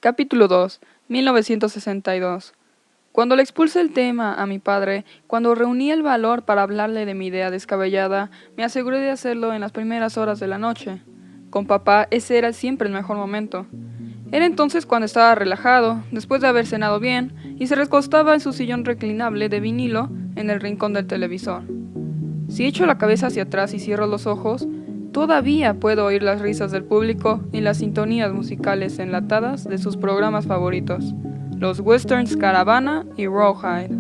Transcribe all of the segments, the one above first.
Capítulo 2, 1962. Cuando le expulsé el tema a mi padre, cuando reuní el valor para hablarle de mi idea descabellada, me aseguré de hacerlo en las primeras horas de la noche. Con papá ese era siempre el mejor momento. Era entonces cuando estaba relajado, después de haber cenado bien, y se recostaba en su sillón reclinable de vinilo en el rincón del televisor. Si echo la cabeza hacia atrás y cierro los ojos, todavía puedo oír las risas del público y las sintonías musicales enlatadas de sus programas favoritos, los westerns Caravana y Rawhide.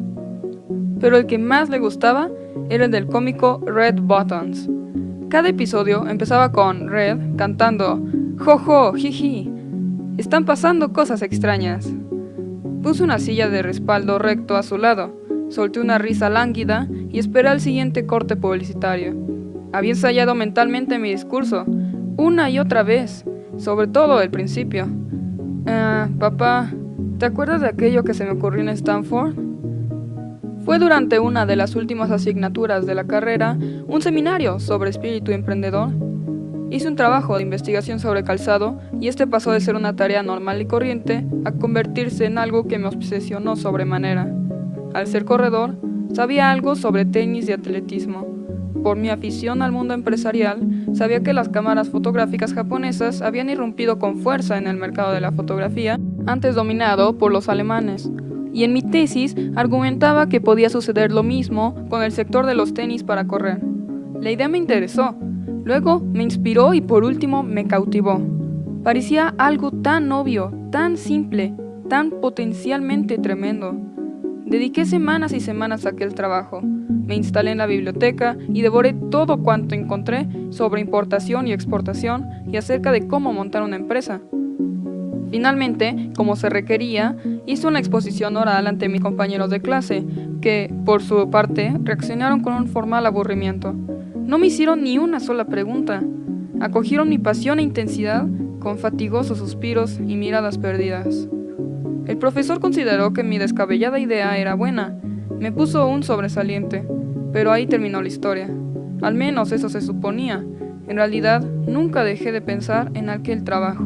Pero el que más le gustaba era el del cómico Red Buttons. Cada episodio empezaba con Red cantando "Jojo, jiji, están pasando cosas extrañas". Puse una silla de respaldo recto a su lado, solté una risa lánguida y esperé al siguiente corte publicitario. Había ensayado mentalmente mi discurso, una y otra vez, sobre todo el principio. Papá, ¿te acuerdas de aquello que se me ocurrió en Stanford? Fue durante una de las últimas asignaturas de la carrera, un seminario sobre espíritu emprendedor. Hice un trabajo de investigación sobre calzado y este pasó de ser una tarea normal y corriente a convertirse en algo que me obsesionó sobremanera. Al ser corredor, sabía algo sobre tenis y atletismo. Por mi afición al mundo empresarial, sabía que las cámaras fotográficas japonesas habían irrumpido con fuerza en el mercado de la fotografía, antes dominado por los alemanes. Y en mi tesis argumentaba que podía suceder lo mismo con el sector de los tenis para correr. La idea me interesó, luego me inspiró y por último me cautivó. Parecía algo tan obvio, tan simple, tan potencialmente tremendo. Dediqué semanas y semanas a aquel trabajo. Me instalé en la biblioteca y devoré todo cuanto encontré sobre importación y exportación y acerca de cómo montar una empresa. Finalmente, como se requería, hice una exposición oral ante mis compañeros de clase, que, por su parte, reaccionaron con un formal aburrimiento. No me hicieron ni una sola pregunta. Acogieron mi pasión e intensidad con fatigosos suspiros y miradas perdidas. El profesor consideró que mi descabellada idea era buena. Me puso un sobresaliente, pero ahí terminó la historia. Al menos eso se suponía. En realidad, nunca dejé de pensar en aquel trabajo.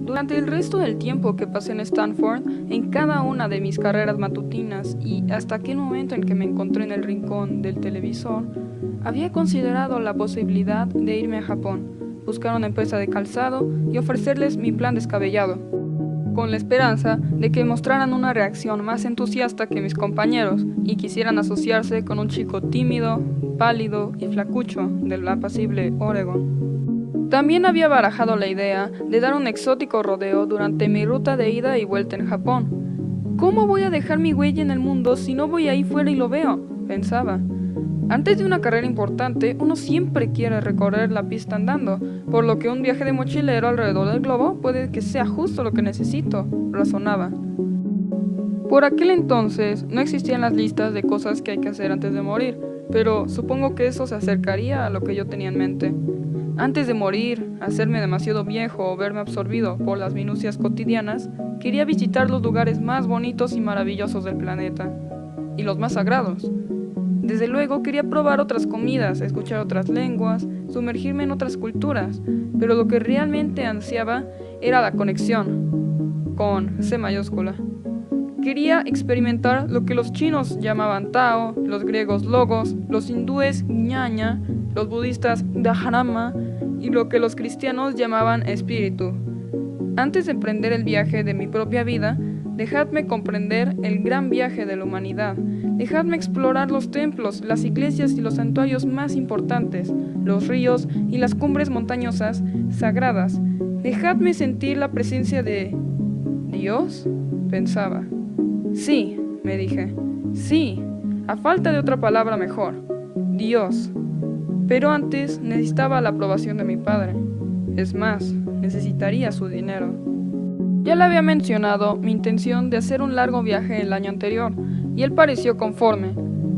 Durante el resto del tiempo que pasé en Stanford, en cada una de mis carreras matutinas y hasta aquel momento en que me encontré en el rincón del televisor, había considerado la posibilidad de irme a Japón, buscar una empresa de calzado y ofrecerles mi plan descabellado, con la esperanza de que mostraran una reacción más entusiasta que mis compañeros y quisieran asociarse con un chico tímido, pálido y flacucho del apacible Oregon. También había barajado la idea de dar un exótico rodeo durante mi ruta de ida y vuelta en Japón. ¿Cómo voy a dejar mi huella en el mundo si no voy ahí fuera y lo veo?, pensaba. Antes de una carrera importante, uno siempre quiere recorrer la pista andando, por lo que un viaje de mochilero alrededor del globo puede que sea justo lo que necesito, razonaba. Por aquel entonces no existían las listas de cosas que hay que hacer antes de morir, pero supongo que eso se acercaría a lo que yo tenía en mente. Antes de morir, hacerme demasiado viejo o verme absorbido por las minucias cotidianas, quería visitar los lugares más bonitos y maravillosos del planeta, y los más sagrados. Desde luego quería probar otras comidas, escuchar otras lenguas, sumergirme en otras culturas, pero lo que realmente ansiaba era la conexión, con C mayúscula. Quería experimentar lo que los chinos llamaban Tao, los griegos Logos, los hindúes Ñaña, los budistas Dharma y lo que los cristianos llamaban Espíritu. Antes de emprender el viaje de mi propia vida, dejadme comprender el gran viaje de la humanidad. Dejadme explorar los templos, las iglesias y los santuarios más importantes, los ríos y las cumbres montañosas sagradas. Dejadme sentir la presencia de ¿Dios?, pensaba. Sí, me dije. Sí, a falta de otra palabra mejor. Dios. Pero antes necesitaba la aprobación de mi padre. Es más, necesitaría su dinero. Ya le había mencionado mi intención de hacer un largo viaje el año anterior, y él pareció conforme,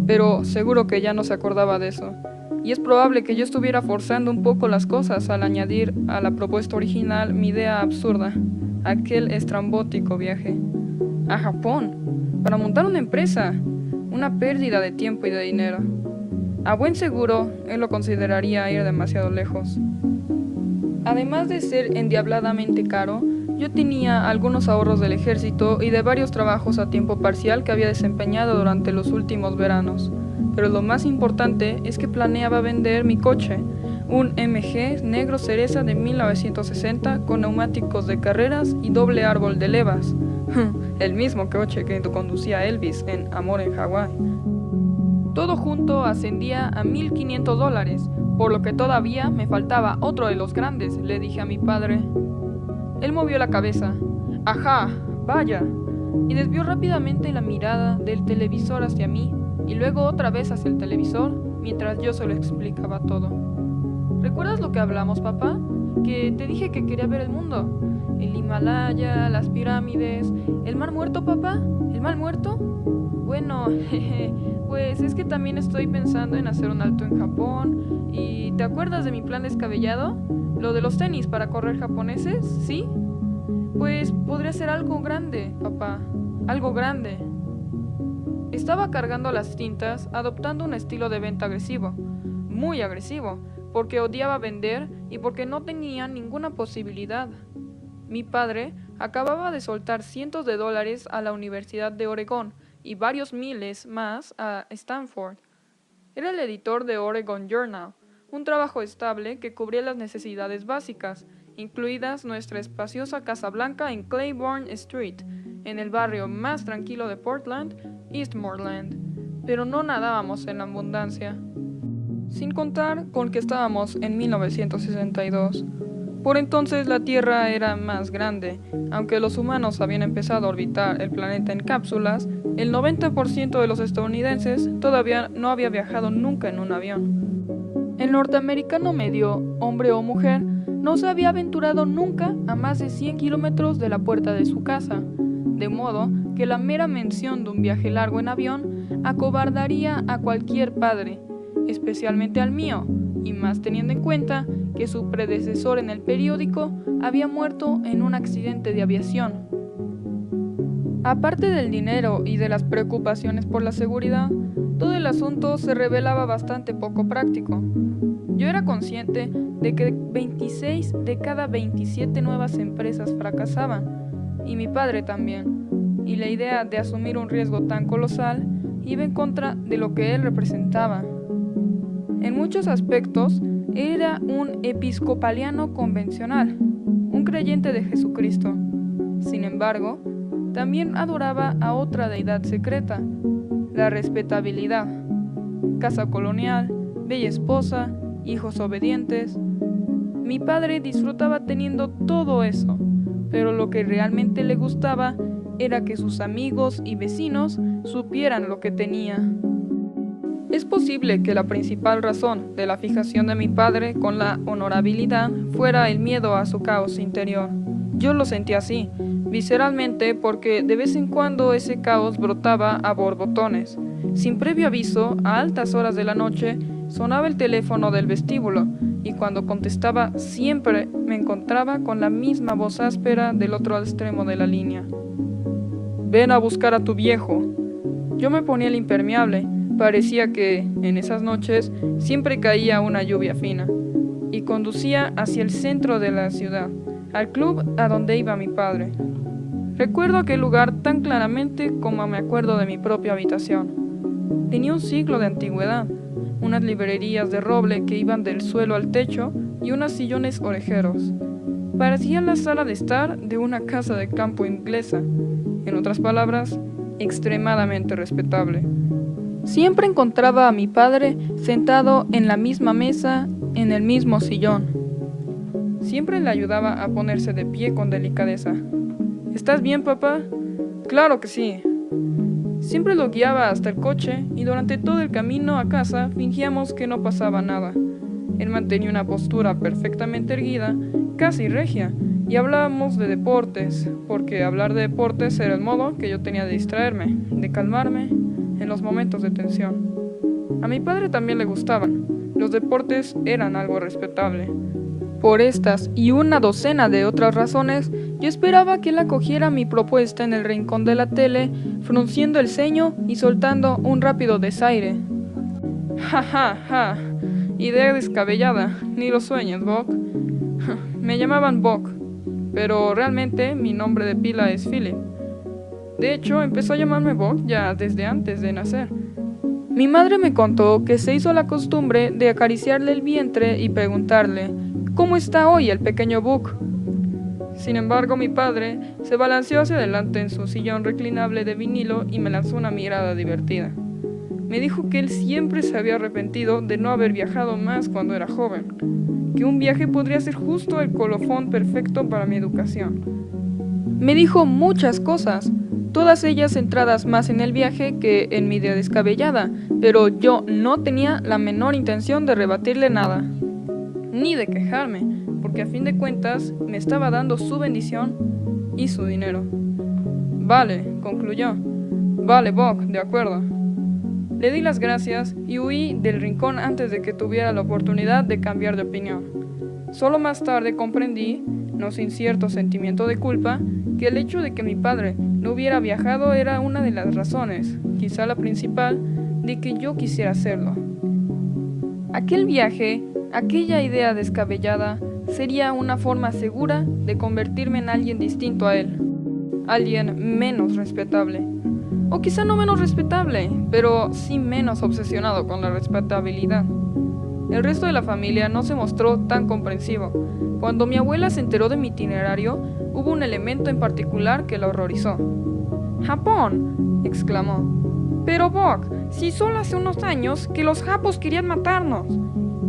pero seguro que ya no se acordaba de eso. Y es probable que yo estuviera forzando un poco las cosas al añadir a la propuesta original mi idea absurda, aquel estrambótico viaje. A Japón, para montar una empresa, una pérdida de tiempo y de dinero. A buen seguro, él lo consideraría ir demasiado lejos. Además de ser endiabladamente caro, Yo tenía algunos ahorros del ejército y de varios trabajos a tiempo parcial que había desempeñado durante los últimos veranos, pero lo más importante es que planeaba vender mi coche, un MG negro cereza de 1960 con neumáticos de carreras y doble árbol de levas, el mismo coche que conducía Elvis en Amor en Hawái. Todo junto ascendía a $1,500, por lo que todavía me faltaba otro de los grandes, le dije a mi padre. Él movió la cabeza. ¡Ajá! ¡Vaya! Y desvió rápidamente la mirada del televisor hacia mí y luego otra vez hacia el televisor mientras yo se lo explicaba todo. ¿Recuerdas lo que hablamos, papá? Que te dije que quería ver el mundo. El Himalaya, las pirámides, el Mar Muerto, papá. ¿El Mar Muerto? Bueno, jeje, pues es que también estoy pensando en hacer un alto en Japón. ¿Y te acuerdas de mi plan descabellado? Lo de los tenis para correr japoneses, ¿sí? Pues podría ser algo grande, papá. Algo grande. Estaba cargando las tintas, adoptando un estilo de venta agresivo. Muy agresivo, porque odiaba vender y porque no tenía ninguna posibilidad. Mi padre acababa de soltar cientos de dólares a la Universidad de Oregón y varios miles más a Stanford. Era el editor de Oregon Journal, un trabajo estable que cubría las necesidades básicas, incluidas nuestra espaciosa Casa Blanca en Claiborne Street, en el barrio más tranquilo de Portland, Eastmoreland. Pero no nadábamos en la abundancia. Sin contar con que estábamos en 1962. Por entonces la Tierra era más grande. Aunque los humanos habían empezado a orbitar el planeta en cápsulas, el 90% de los estadounidenses todavía no había viajado nunca en un avión. El norteamericano medio, hombre o mujer, no se había aventurado nunca a más de 100 kilómetros de la puerta de su casa, de modo que la mera mención de un viaje largo en avión acobardaría a cualquier padre, especialmente al mío, y más teniendo en cuenta que su predecesor en el periódico había muerto en un accidente de aviación. Aparte del dinero y de las preocupaciones por la seguridad, todo el asunto se revelaba bastante poco práctico. Yo era consciente de que 26 de cada 27 nuevas empresas fracasaban, y mi padre también, y la idea de asumir un riesgo tan colosal iba en contra de lo que él representaba. En muchos aspectos, era un episcopaliano convencional, un creyente de Jesucristo. Sin embargo, también adoraba a otra deidad secreta, la respetabilidad. Casa colonial, bella esposa, hijos obedientes. Mi padre disfrutaba teniendo todo eso, pero lo que realmente le gustaba era que sus amigos y vecinos supieran lo que tenía. Es posible que la principal razón de la fijación de mi padre con la honorabilidad fuera el miedo a su caos interior. Yo lo sentía así, visceralmente, porque de vez en cuando ese caos brotaba a borbotones. Sin previo aviso, a altas horas de la noche, sonaba el teléfono del vestíbulo, y cuando contestaba siempre me encontraba con la misma voz áspera del otro extremo de la línea. «Ven a buscar a tu viejo». Yo me ponía el impermeable. Parecía que, en esas noches, siempre caía una lluvia fina, y conducía hacia el centro de la ciudad, al club a donde iba mi padre. Recuerdo aquel lugar tan claramente como me acuerdo de mi propia habitación. Tenía un siglo de antigüedad, unas librerías de roble que iban del suelo al techo y unos sillones orejeros. Parecía la sala de estar de una casa de campo inglesa, en otras palabras, extremadamente respetable. Siempre encontraba a mi padre sentado en la misma mesa, en el mismo sillón. Siempre le ayudaba a ponerse de pie con delicadeza. ¿Estás bien, papá? Claro que sí. Siempre lo guiaba hasta el coche y durante todo el camino a casa fingíamos que no pasaba nada. Él mantenía una postura perfectamente erguida, casi regia, y hablábamos de deportes, porque hablar de deportes era el modo que yo tenía de distraerme, de calmarme en los momentos de tensión. A mi padre también le gustaban. Los deportes eran algo respetable. Por estas y una docena de otras razones, yo esperaba que él acogiera mi propuesta en el rincón de la tele, frunciendo el ceño y soltando un rápido desaire. Ja, ja, ja. Idea descabellada. Ni lo sueñes, Buck. Me llamaban Buck. pero realmente mi nombre de pila es Philip. De hecho, empezó a llamarme Buck ya desde antes de nacer. Mi madre me contó que se hizo la costumbre de acariciarle el vientre y preguntarle, ¿cómo está hoy el pequeño Buck? Sin embargo, mi padre se balanceó hacia adelante en su sillón reclinable de vinilo y me lanzó una mirada divertida. Me dijo que él siempre se había arrepentido de no haber viajado más cuando era joven, que un viaje podría ser justo el colofón perfecto para mi educación. Me dijo muchas cosas, todas ellas centradas más en el viaje que en mi idea descabellada, pero yo no tenía la menor intención de rebatirle nada, ni de quejarme, porque a fin de cuentas me estaba dando su bendición y su dinero. Vale, concluyó. Vale, Buck, de acuerdo. Le di las gracias y huí del rincón antes de que tuviera la oportunidad de cambiar de opinión. Solo más tarde comprendí, no sin cierto sentimiento de culpa, que el hecho de que mi padre no hubiera viajado era una de las razones, quizá la principal, de que yo quisiera hacerlo. Aquel viaje, aquella idea descabellada, sería una forma segura de convertirme en alguien distinto a él, alguien menos respetable. O quizá no menos respetable, pero sí menos obsesionado con la respetabilidad. El resto de la familia no se mostró tan comprensivo. Cuando mi abuela se enteró de mi itinerario, hubo un elemento en particular que la horrorizó. ¡Japón!, exclamó. Pero Buck, si solo hace unos años que los japos querían matarnos.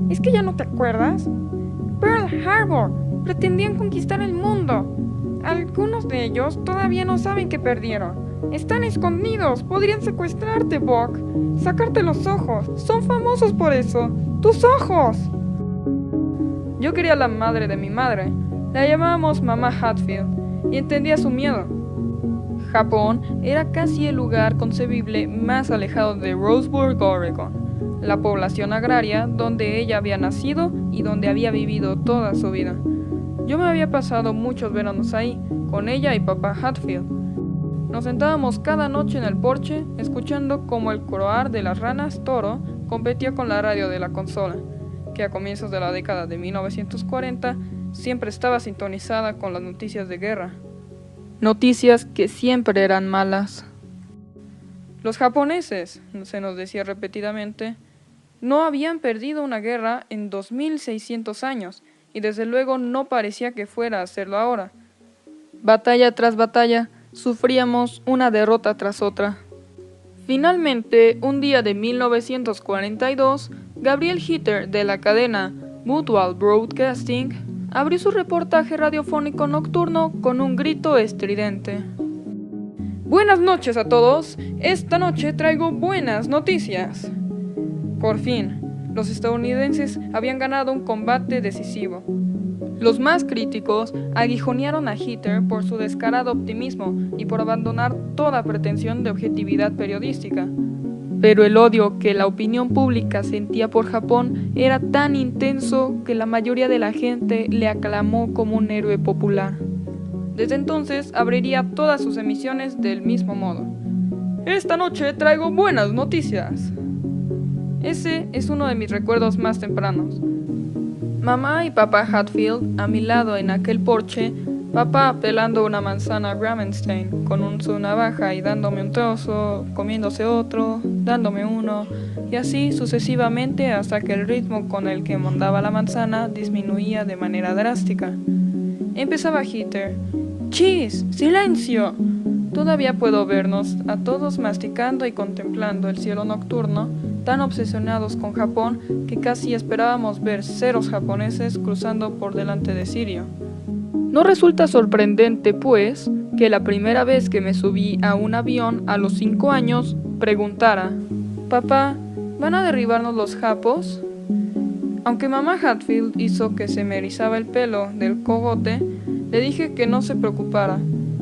¿Es que ya no te acuerdas? Pearl Harbor, pretendían conquistar el mundo. Algunos de ellos todavía no saben que perdieron. Están escondidos, podrían secuestrarte, Buck. Sacarte los ojos, son famosos por eso. ¡Tus ojos! Yo quería a la madre de mi madre. La llamábamos Mamá Hatfield y entendía su miedo. Japón era casi el lugar concebible más alejado de Roseburg, Oregon, la población agraria donde ella había nacido y donde había vivido toda su vida. Yo me había pasado muchos veranos ahí, con ella y papá Hatfield. Nos sentábamos cada noche en el porche, escuchando cómo el croar de las ranas toro competía con la radio de la consola, que a comienzos de la década de 1940 siempre estaba sintonizada con las noticias de guerra. Noticias que siempre eran malas. Los japoneses, se nos decía repetidamente, no habían perdido una guerra en 2600 años, y desde luego no parecía que fuera a hacerlo ahora. Batalla tras batalla, sufríamos una derrota tras otra. Finalmente, un día de 1942, Gabriel Hitter de la cadena Mutual Broadcasting abrió su reportaje radiofónico nocturno con un grito estridente. Buenas noches a todos, esta noche traigo buenas noticias. Por fin, los estadounidenses habían ganado un combate decisivo. Los más críticos aguijonearon a Hitter por su descarado optimismo y por abandonar toda pretensión de objetividad periodística. Pero el odio que la opinión pública sentía por Japón era tan intenso que la mayoría de la gente le aclamó como un héroe popular. Desde entonces abriría todas sus emisiones del mismo modo. Esta noche traigo buenas noticias. Ese es uno de mis recuerdos más tempranos. Mamá y papá Hatfield a mi lado en aquel porche, papá pelando una manzana Gramenstein con su navaja y dándome un trozo, comiéndose otro, dándome uno, y así sucesivamente hasta que el ritmo con el que mondaba la manzana disminuía de manera drástica. Empezaba Hitter. ¡Chis! ¡Silencio! Todavía puedo vernos a todos masticando y contemplando el cielo nocturno, tan obsesionados con Japón que casi esperábamos ver ceros japoneses cruzando por delante de Sirio. No resulta sorprendente, pues, que la primera vez que me subí a un avión a los 5 años, preguntara, «Papá, ¿van a derribarnos los japos?» Aunque mamá Hatfield hizo que se me erizaba el pelo del cogote, le dije que no se preocupara,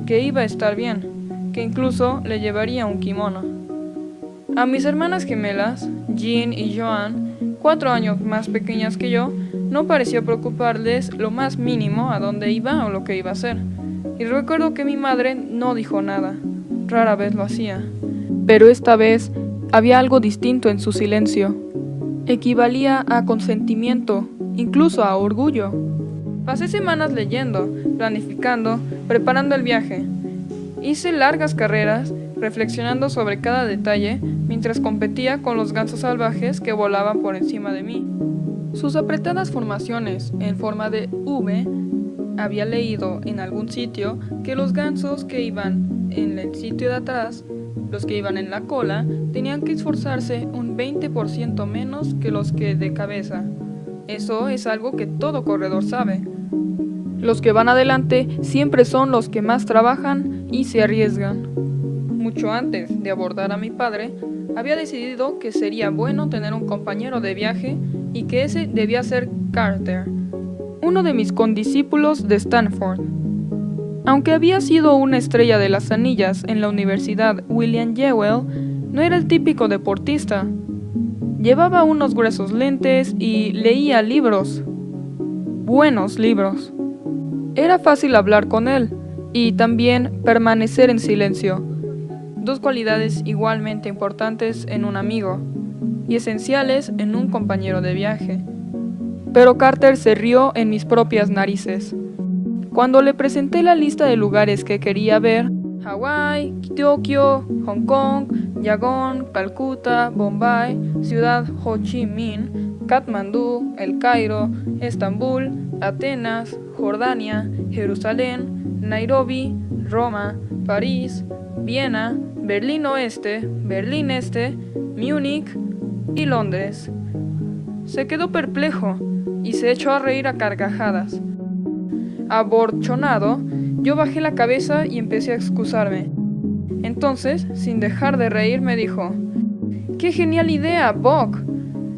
que iba a estar bien, que incluso le llevaría un kimono. A mis hermanas gemelas, Jean y Joan, 4 años más pequeñas que yo, no pareció preocuparles lo más mínimo a dónde iba o lo que iba a hacer. Y recuerdo que mi madre no dijo nada, rara vez lo hacía. Pero esta vez había algo distinto en su silencio. Equivalía a consentimiento, incluso a orgullo. Pasé semanas leyendo, planificando, preparando el viaje. Hice largas carreras, reflexionando sobre cada detalle, mientras competía con los gansos salvajes que volaban por encima de mí. Sus apretadas formaciones en forma de V. Había leído en algún sitio que los gansos que iban en el sitio de atrás, los que iban en la cola, tenían que esforzarse un 20% menos que los que de cabeza. Eso es algo que todo corredor sabe. Los que van adelante siempre son los que más trabajan y se arriesgan. Mucho antes de abordar a mi padre, había decidido que sería bueno tener un compañero de viaje y que ese debía ser Carter, uno de mis condiscípulos de Stanford. Aunque había sido una estrella de las anillas en la Universidad William Jewell, no era el típico deportista. Llevaba unos gruesos lentes y leía libros. Buenos libros. Era fácil hablar con él y también permanecer en silencio. Dos cualidades igualmente importantes en un amigo y esenciales en un compañero de viaje. Pero Carter se rió en mis propias narices. Cuando le presenté la lista de lugares que quería ver, Hawái, Tokio, Hong Kong, Yangon, Calcuta, Bombay, Ciudad Ho Chi Minh, Katmandú, El Cairo, Estambul, Atenas, Jordania, Jerusalén, Nairobi, Roma, París, Viena, Berlín Oeste, Berlín Este, Múnich y Londres. Se quedó perplejo y se echó a reír a carcajadas. Aborchonado, yo bajé la cabeza y empecé a excusarme. Entonces, sin dejar de reír, me dijo: ¡Qué genial idea, Buck!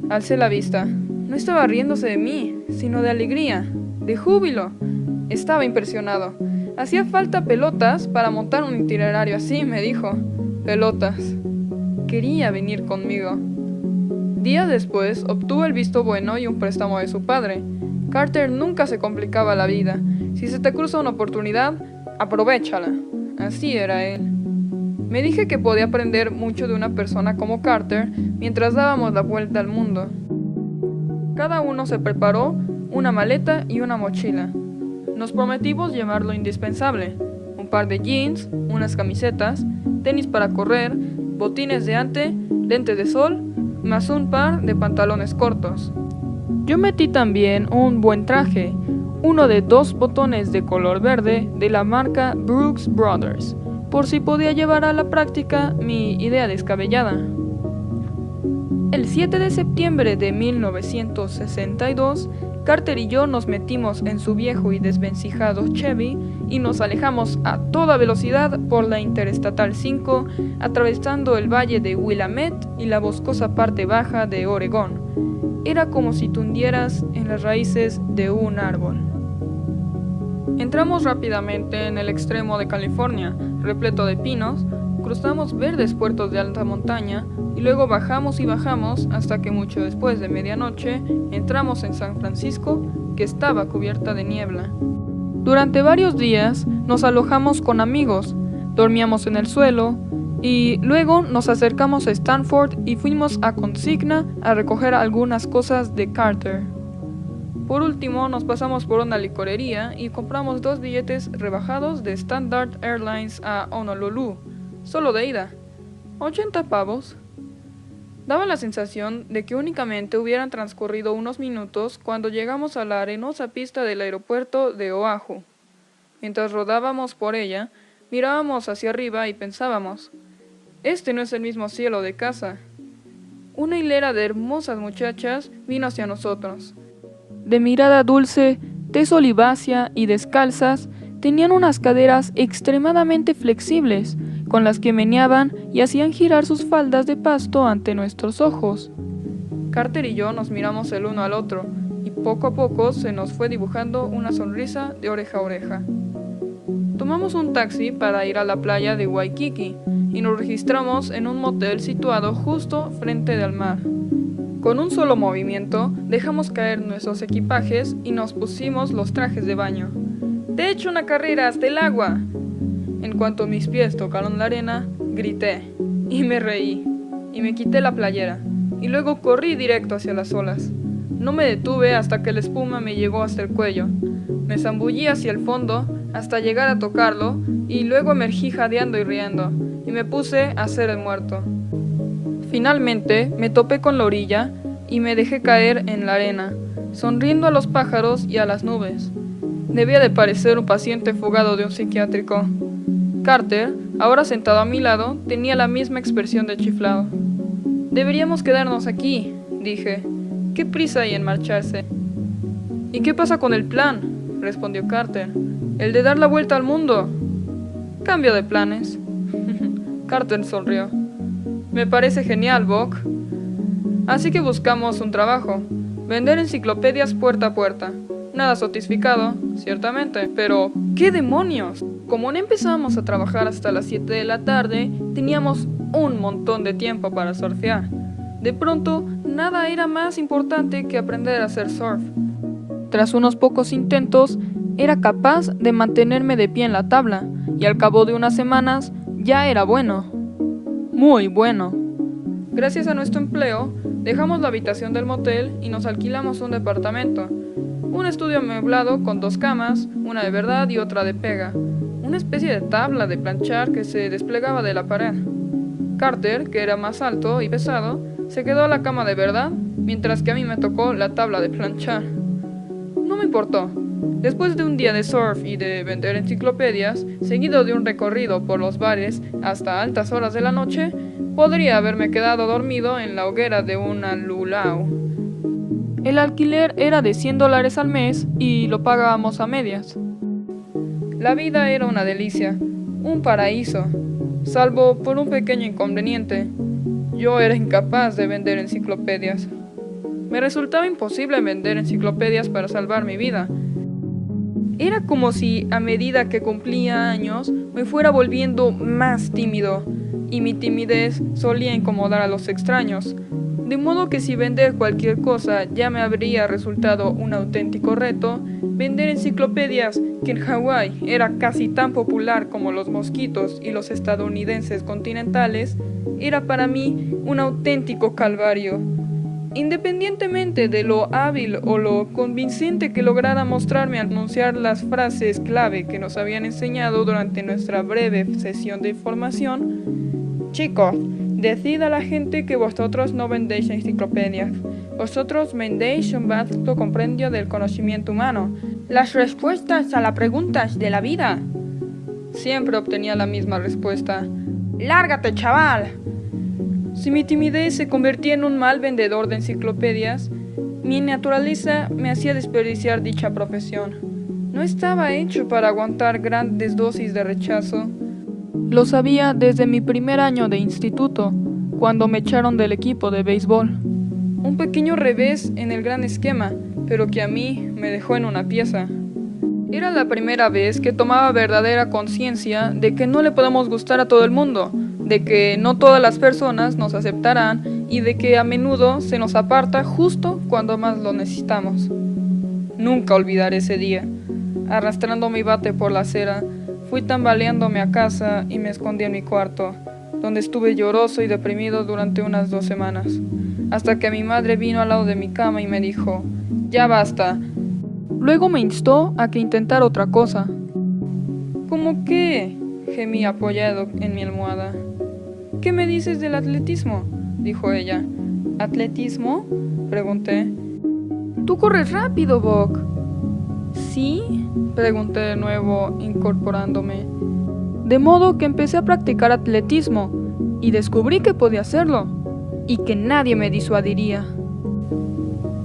Alcé la vista. No estaba riéndose de mí, sino de alegría, de júbilo. Estaba impresionado. Hacía falta pelotas para montar un itinerario así, me dijo. Pelotas. Quería venir conmigo. Días después, obtuvo el visto bueno y un préstamo de su padre. Carter nunca se complicaba la vida. Si se te cruza una oportunidad, aprovéchala. Así era él. Me dije que podía aprender mucho de una persona como Carter mientras dábamos la vuelta al mundo. Cada uno se preparó una maleta y una mochila. Nos prometimos llevar lo indispensable: un par de jeans, unas camisetas, tenis para correr, botines de ante, lentes de sol, más un par de pantalones cortos. Yo metí también un buen traje, uno de 2 botones de color verde de la marca Brooks Brothers, por si podía llevar a la práctica mi idea descabellada. El 7 de septiembre de 1962, Carter y yo nos metimos en su viejo y desvencijado Chevy y nos alejamos a toda velocidad por la Interestatal 5, atravesando el valle de Willamette y la boscosa parte baja de Oregón. Era como si te hundieras en las raíces de un árbol. Entramos rápidamente en el extremo de California, repleto de pinos, cruzamos verdes puertos de alta montaña y luego bajamos y bajamos hasta que mucho después de medianoche entramos en San Francisco, que estaba cubierta de niebla. Durante varios días nos alojamos con amigos, dormíamos en el suelo y luego nos acercamos a Stanford y fuimos a consigna a recoger algunas cosas de Carter. Por último, nos pasamos por una licorería y compramos 2 billetes rebajados de Standard Airlines a Honolulu, solo de ida, 80 pavos. Daba la sensación de que únicamente hubieran transcurrido unos minutos cuando llegamos a la arenosa pista del aeropuerto de Oahu. Mientras rodábamos por ella, mirábamos hacia arriba y pensábamos: este no es el mismo cielo de casa. Una hilera de hermosas muchachas vino hacia nosotros. De mirada dulce, tez olivácea y descalzas, tenían unas caderas extremadamente flexibles, con las que meneaban y hacían girar sus faldas de pasto ante nuestros ojos. Carter y yo nos miramos el uno al otro, y poco a poco se nos fue dibujando una sonrisa de oreja a oreja. Tomamos un taxi para ir a la playa de Waikiki, y nos registramos en un motel situado justo frente al mar. Con un solo movimiento, dejamos caer nuestros equipajes y nos pusimos los trajes de baño. ¡Te he hecho una carrera hasta el agua! En cuanto mis pies tocaron la arena, grité, y me reí, y me quité la playera, y luego corrí directo hacia las olas. No me detuve hasta que la espuma me llegó hasta el cuello. Me zambullí hacia el fondo hasta llegar a tocarlo y luego emergí jadeando y riendo y me puse a hacer el muerto. Finalmente me topé con la orilla y me dejé caer en la arena, sonriendo a los pájaros y a las nubes. Debía de parecer un paciente fugado de un psiquiátrico. Carter, ahora sentado a mi lado, tenía la misma expresión de chiflado. «Deberíamos quedarnos aquí», dije. «¿Qué prisa hay en marcharse?» «¿Y qué pasa con el plan?», respondió Carter. «El de dar la vuelta al mundo». «Cambio de planes». Carter sonrió. «Me parece genial, Buck. Así que buscamos un trabajo. Vender enciclopedias puerta a puerta. Nada satisficado, ciertamente, pero ¿qué demonios? Como no empezábamos a trabajar hasta las 7 de la tarde, teníamos un montón de tiempo para surfear. De pronto, nada era más importante que aprender a hacer surf. Tras unos pocos intentos, era capaz de mantenerme de pie en la tabla, y al cabo de unas semanas, ya era bueno. Muy bueno. Gracias a nuestro empleo, dejamos la habitación del motel y nos alquilamos un departamento. Un estudio amueblado con 2 camas, una de verdad y otra de pega. Una especie de tabla de planchar que se desplegaba de la pared. Carter, que era más alto y pesado, se quedó a la cama de verdad, mientras que a mí me tocó la tabla de planchar. No me importó. Después de un día de surf y de vender enciclopedias, seguido de un recorrido por los bares hasta altas horas de la noche, podría haberme quedado dormido en la hoguera de una luau. El alquiler era de $100 al mes y lo pagábamos a medias. La vida era una delicia, un paraíso, salvo por un pequeño inconveniente. Yo era incapaz de vender enciclopedias. Me resultaba imposible vender enciclopedias para salvar mi vida. Era como si a medida que cumplía años me fuera volviendo más tímido, y mi timidez solía incomodar a los extraños. De modo que si vender cualquier cosa ya me habría resultado un auténtico reto, vender enciclopedias, que en Hawái era casi tan popular como los mosquitos y los estadounidenses continentales, era para mí un auténtico calvario. Independientemente de lo hábil o lo convincente que lograra mostrarme al anunciar las frases clave que nos habían enseñado durante nuestra breve sesión de información, chicos, decid a la gente que vosotros no vendéis enciclopedias. Vosotros vendéis un vasto compendio del conocimiento humano, las respuestas a las preguntas de la vida. Siempre obtenía la misma respuesta. ¡Lárgate, chaval! Si mi timidez se convertía en un mal vendedor de enciclopedias, mi naturaleza me hacía desperdiciar dicha profesión. No estaba hecho para aguantar grandes dosis de rechazo. Lo sabía desde mi primer año de instituto, cuando me echaron del equipo de béisbol. Un pequeño revés en el gran esquema, pero que a mí me dejó en una pieza. Era la primera vez que tomaba verdadera conciencia de que no le podemos gustar a todo el mundo, de que no todas las personas nos aceptarán y de que a menudo se nos aparta justo cuando más lo necesitamos. Nunca olvidaré ese día. Arrastrando mi bate por la acera, fui tambaleándome a casa y me escondí en mi cuarto, donde estuve lloroso y deprimido durante unas 2 semanas, hasta que mi madre vino al lado de mi cama y me dijo, «Ya basta». Luego me instó a que intentara otra cosa. «¿Cómo qué?», gemí apoyado en mi almohada. «¿Qué me dices del atletismo?», dijo ella. «¿Atletismo?», pregunté. «Tú corres rápido, Buck». «¿Sí?», pregunté de nuevo, incorporándome. De modo que empecé a practicar atletismo y descubrí que podía hacerlo y que nadie me disuadiría.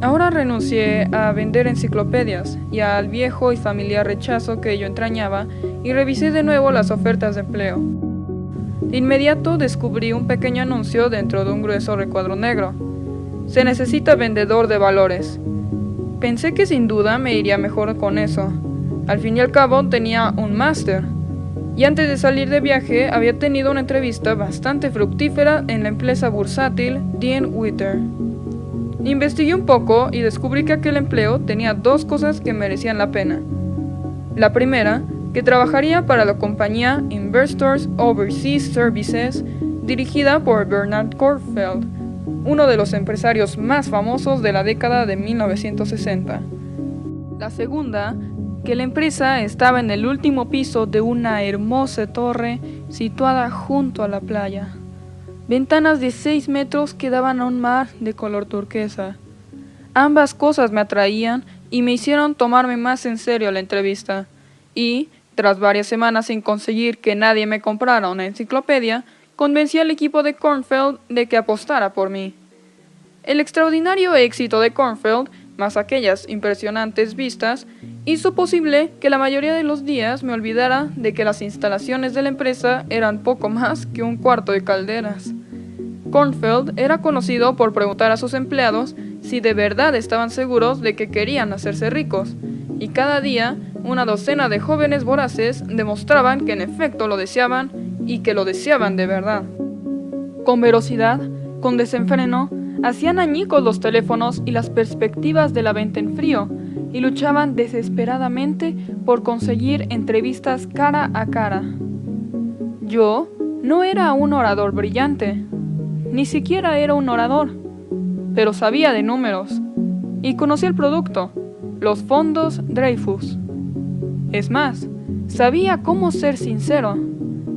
Ahora renuncié a vender enciclopedias y al viejo y familiar rechazo que ello entrañaba y revisé de nuevo las ofertas de empleo. De inmediato descubrí un pequeño anuncio dentro de un grueso recuadro negro. «Se necesita vendedor de valores». Pensé que sin duda me iría mejor con eso. Al fin y al cabo tenía un máster. Y antes de salir de viaje había tenido una entrevista bastante fructífera en la empresa bursátil Dean Witter. Investigué un poco y descubrí que aquel empleo tenía 2 cosas que merecían la pena. La primera, que trabajaría para la compañía Investors Overseas Services, dirigida por Bernard Kornfeld, uno de los empresarios más famosos de la década de 1960. La segunda, que la empresa estaba en el último piso de una hermosa torre situada junto a la playa. Ventanas de 6 metros que daban a un mar de color turquesa. Ambas cosas me atraían y me hicieron tomarme más en serio la entrevista. Y, tras varias semanas sin conseguir que nadie me comprara una enciclopedia, convencí al equipo de Kornfeld de que apostara por mí. El extraordinario éxito de Kornfeld, más aquellas impresionantes vistas, hizo posible que la mayoría de los días me olvidara de que las instalaciones de la empresa eran poco más que un cuarto de calderas. Kornfeld era conocido por preguntar a sus empleados si de verdad estaban seguros de que querían hacerse ricos, y cada día una docena de jóvenes voraces demostraban que en efecto lo deseaban y que lo deseaban de verdad. Con velocidad, con desenfreno, hacían añicos los teléfonos y las perspectivas de la venta en frío, y luchaban desesperadamente por conseguir entrevistas cara a cara. Yo no era un orador brillante, ni siquiera era un orador, pero sabía de números, y conocía el producto, los fondos Dreyfus. Es más, sabía cómo ser sincero,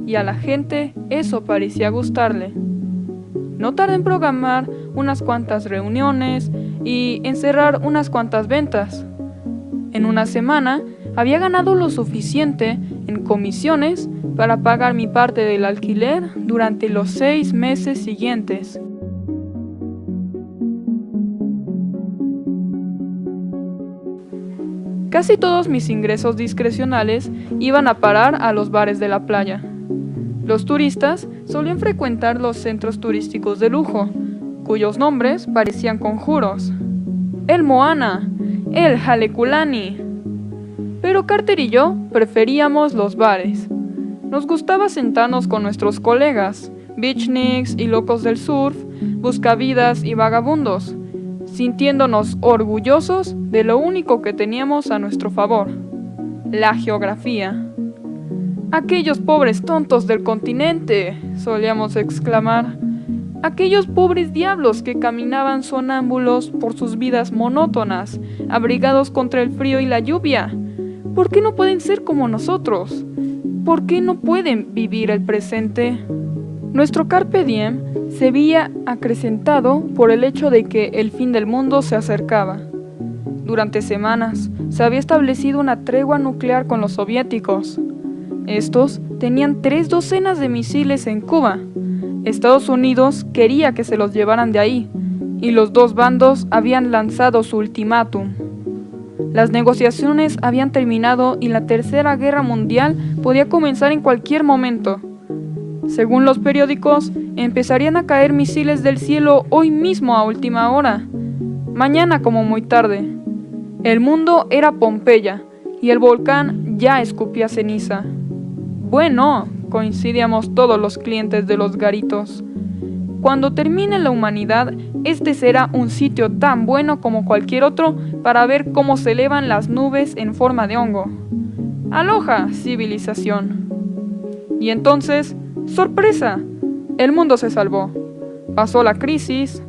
y a la gente eso parecía gustarle. No tardé en programar unas cuantas reuniones y en cerrar unas cuantas ventas. En una semana había ganado lo suficiente en comisiones para pagar mi parte del alquiler durante los 6 meses siguientes. Casi todos mis ingresos discrecionales iban a parar a los bares de la playa. Los turistas solían frecuentar los centros turísticos de lujo, cuyos nombres parecían conjuros. El Moana, el Halekulani. Pero Carter y yo preferíamos los bares. Nos gustaba sentarnos con nuestros colegas, beachniks y locos del surf, buscavidas y vagabundos, sintiéndonos orgullosos de lo único que teníamos a nuestro favor, la geografía. «Aquellos pobres tontos del continente», solíamos exclamar. Aquellos pobres diablos que caminaban sonámbulos por sus vidas monótonas, abrigados contra el frío y la lluvia. ¿Por qué no pueden ser como nosotros? ¿Por qué no pueden vivir el presente? Nuestro carpe diem se veía acrecentado por el hecho de que el fin del mundo se acercaba. Durante semanas se había establecido una tregua nuclear con los soviéticos. Estos tenían 3 docenas de misiles en Cuba. Estados Unidos quería que se los llevaran de ahí, y los dos bandos habían lanzado su ultimátum. Las negociaciones habían terminado y la Tercera Guerra Mundial podía comenzar en cualquier momento. Según los periódicos, empezarían a caer misiles del cielo hoy mismo a última hora, mañana como muy tarde. El mundo era Pompeya, y el volcán ya escupía ceniza. Bueno, coincidíamos todos los clientes de los garitos. Cuando termine la humanidad, este será un sitio tan bueno como cualquier otro para ver cómo se elevan las nubes en forma de hongo. ¡Aloha, civilización! Y entonces, ¡sorpresa! El mundo se salvó. Pasó la crisis.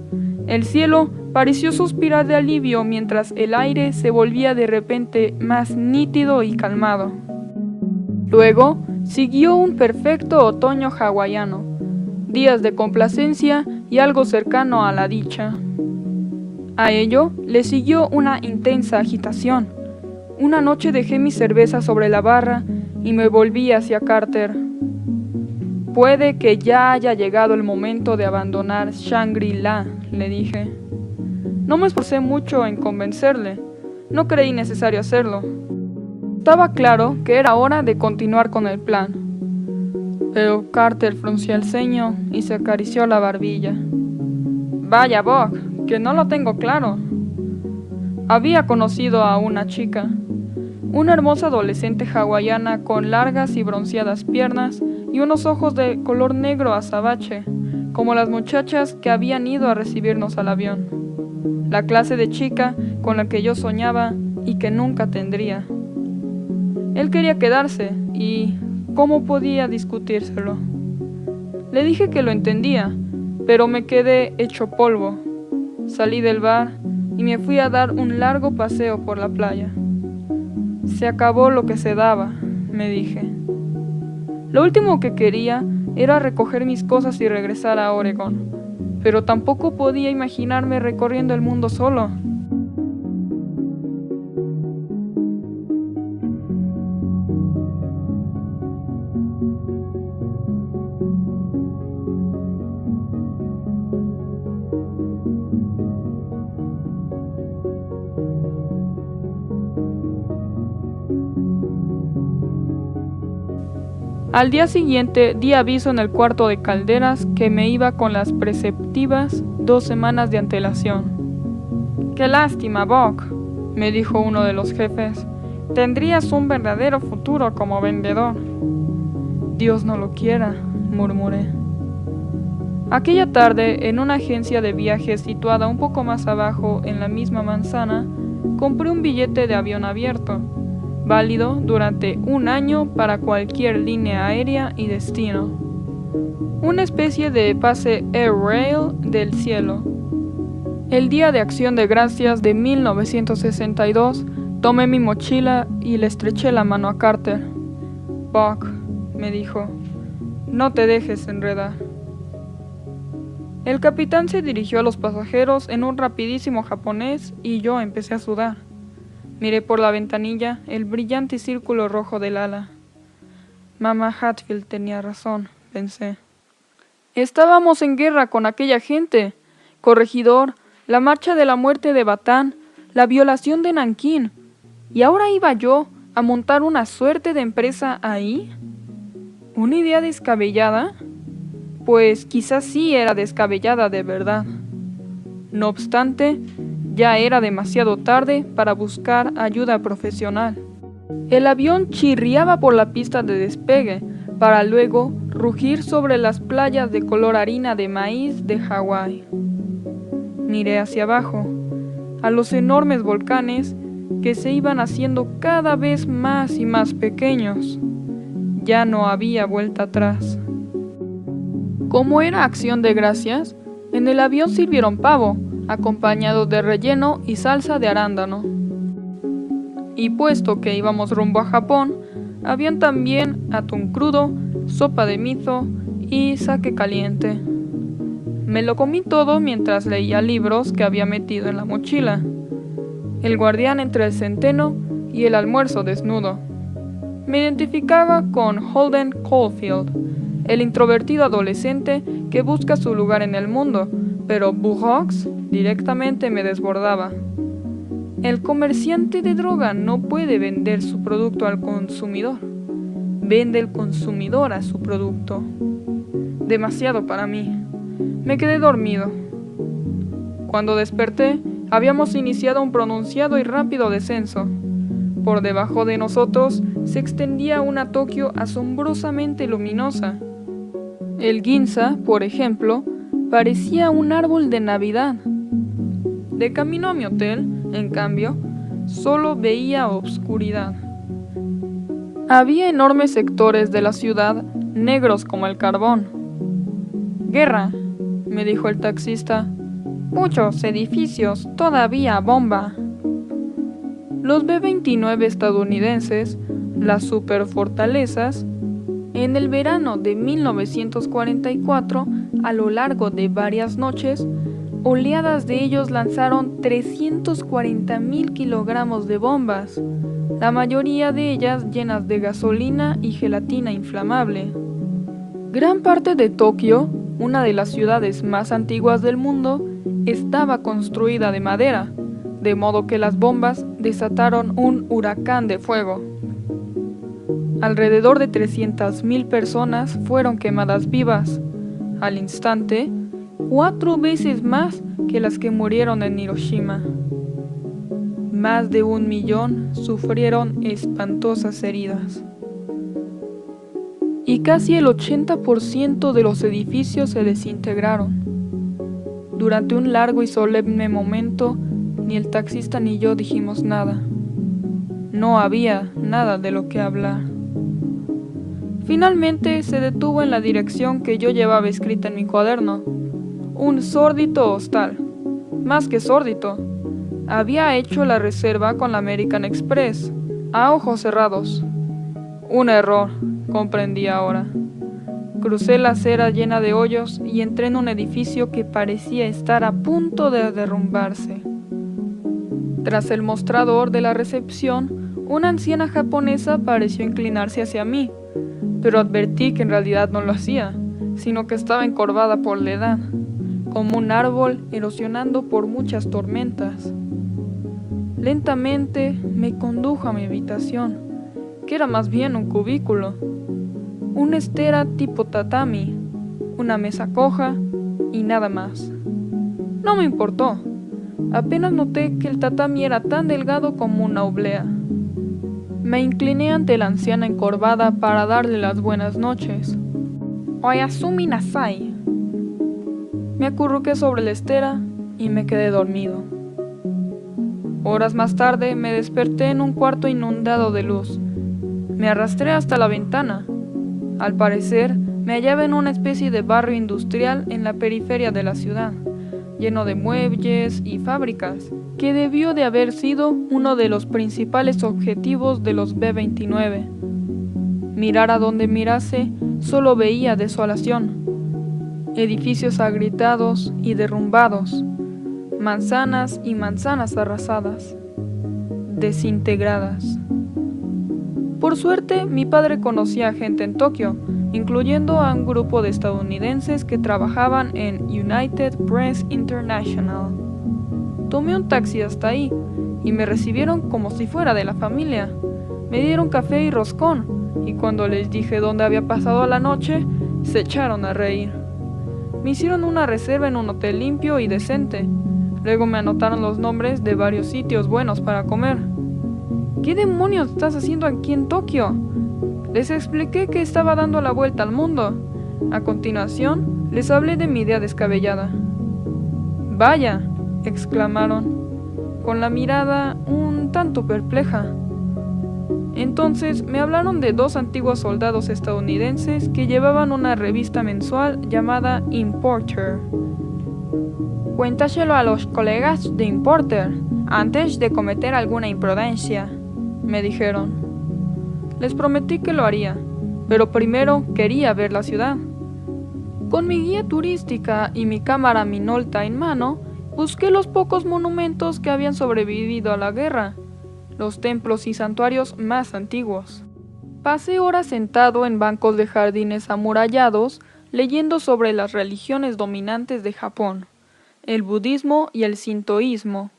El cielo pareció suspirar de alivio mientras el aire se volvía de repente más nítido y calmado. Luego siguió un perfecto otoño hawaiano, días de complacencia y algo cercano a la dicha. A ello le siguió una intensa agitación. Una noche dejé mi cerveza sobre la barra y me volví hacia Carter. «Puede que ya haya llegado el momento de abandonar Shangri-La», le dije. No me esforcé mucho en convencerle. No creí necesario hacerlo. Estaba claro que era hora de continuar con el plan. Pero Carter frunció el ceño y se acarició la barbilla. «Vaya, Buck, que no lo tengo claro». Había conocido a una chica, una hermosa adolescente hawaiana con largas y bronceadas piernas y unos ojos de color negro azabache, como las muchachas que habían ido a recibirnos al avión. La clase de chica con la que yo soñaba y que nunca tendría. Él quería quedarse y ¿cómo podía discutírselo? Le dije que lo entendía, pero me quedé hecho polvo. Salí del bar y me fui a dar un largo paseo por la playa. Se acabó lo que se daba, me dije. Lo último que quería era recoger mis cosas y regresar a Oregón, pero tampoco podía imaginarme recorriendo el mundo solo. Al día siguiente di aviso en el cuarto de calderas que me iba con las preceptivas 2 semanas de antelación. «Qué lástima, Buck», me dijo uno de los jefes. «Tendrías un verdadero futuro como vendedor». «Dios no lo quiera», murmuré. Aquella tarde, en una agencia de viajes situada un poco más abajo en la misma manzana, compré un billete de avión abierto, válido durante 1 año para cualquier línea aérea y destino. Una especie de pase Air Rail del cielo. El día de Acción de Gracias de 1962, tomé mi mochila y le estreché la mano a Carter. «Buck», me dijo, «no te dejes enredar». El capitán se dirigió a los pasajeros en un rapidísimo japonés y yo empecé a sudar. Miré por la ventanilla el brillante círculo rojo del ala. Mamá Hatfield tenía razón, pensé. Estábamos en guerra con aquella gente. Corregidor, la marcha de la muerte de Batán, la violación de Nankín. ¿Y ahora iba yo a montar una suerte de empresa ahí? ¿Una idea descabellada? Pues quizás sí era descabellada de verdad. No obstante, ya era demasiado tarde para buscar ayuda profesional. El avión chirriaba por la pista de despegue, para luego rugir sobre las playas de color harina de maíz de Hawái. Miré hacia abajo, a los enormes volcanes que se iban haciendo cada vez más y más pequeños. Ya no había vuelta atrás. Como era Acción de Gracias, en el avión sirvieron pavo, acompañado de relleno y salsa de arándano. Y puesto que íbamos rumbo a Japón, habían también atún crudo, sopa de miso y sake caliente. Me lo comí todo mientras leía libros que había metido en la mochila. El guardián entre el centeno y el almuerzo desnudo. Me identificaba con Holden Caulfield, el introvertido adolescente que busca su lugar en el mundo, pero Burroughs directamente me desbordaba. El comerciante de droga no puede vender su producto al consumidor. Vende el consumidor a su producto. Demasiado para mí. Me quedé dormido. Cuando desperté, habíamos iniciado un pronunciado y rápido descenso. Por debajo de nosotros se extendía una Tokio asombrosamente luminosa. El Ginza, por ejemplo, parecía un árbol de Navidad. De camino a mi hotel, en cambio, solo veía obscuridad. Había enormes sectores de la ciudad negros como el carbón. «Guerra», me dijo el taxista. «Muchos edificios todavía a bomba». Los B-29 estadounidenses, las superfortalezas, en el verano de 1944, a lo largo de varias noches, oleadas de ellos lanzaron 340.000 kilogramos de bombas, la mayoría de ellas llenas de gasolina y gelatina inflamable. Gran parte de Tokio, una de las ciudades más antiguas del mundo, estaba construida de madera, de modo que las bombas desataron un huracán de fuego. Alrededor de 300.000 personas fueron quemadas vivas, al instante, 4 veces más que las que murieron en Hiroshima. Más de 1 millón sufrieron espantosas heridas. Y casi el 80% de los edificios se desintegraron. Durante un largo y solemne momento, ni el taxista ni yo dijimos nada. No había nada de lo que hablar. Finalmente se detuvo en la dirección que yo llevaba escrita en mi cuaderno. Un sórdito hostal. Más que sórdito. Había hecho la reserva con la American Express. a ojos cerrados. Un error, comprendí ahora. Crucé la acera llena de hoyos y entré en un edificio que parecía estar a punto de derrumbarse. Tras el mostrador de la recepción, una anciana japonesa pareció inclinarse hacia mí, pero advertí que en realidad no lo hacía, sino que estaba encorvada por la edad, como un árbol erosionando por muchas tormentas. Lentamente me condujo a mi habitación, que era más bien un cubículo, una estera tipo tatami, una mesa coja y nada más. No me importó, apenas noté que el tatami era tan delgado como una oblea. Me incliné ante la anciana encorvada para darle las buenas noches. Oyasumi nasai. Me acurruqué sobre la estera y me quedé dormido. Horas más tarde me desperté en un cuarto inundado de luz. Me arrastré hasta la ventana. Al parecer, me hallaba en una especie de barrio industrial en la periferia de la ciudad, lleno de muelles y fábricas, que debió de haber sido uno de los principales objetivos de los B-29. Mirar a donde mirase, solo veía desolación. Edificios agrietados y derrumbados, manzanas y manzanas arrasadas, desintegradas. Por suerte, mi padre conocía gente en Tokio, incluyendo a un grupo de estadounidenses que trabajaban en United Press International. Tomé un taxi hasta ahí y me recibieron como si fuera de la familia. Me dieron café y roscón, y cuando les dije dónde había pasado la noche, se echaron a reír. Me hicieron una reserva en un hotel limpio y decente. Luego me anotaron los nombres de varios sitios buenos para comer. ¿Qué demonios estás haciendo aquí en Tokio? Les expliqué que estaba dando la vuelta al mundo. A continuación, les hablé de mi idea descabellada. Vaya, exclamaron, con la mirada un tanto perpleja. Entonces me hablaron de 2 antiguos soldados estadounidenses que llevaban una revista mensual llamada Importer. Cuéntaselo a los colegas de Importer antes de cometer alguna imprudencia, me dijeron. Les prometí que lo haría, pero primero quería ver la ciudad. Con mi guía turística y mi cámara Minolta en mano, busqué los pocos monumentos que habían sobrevivido a la guerra, los templos y santuarios más antiguos. Pasé horas sentado en bancos de jardines amurallados, leyendo sobre las religiones dominantes de Japón, el budismo y el sintoísmo.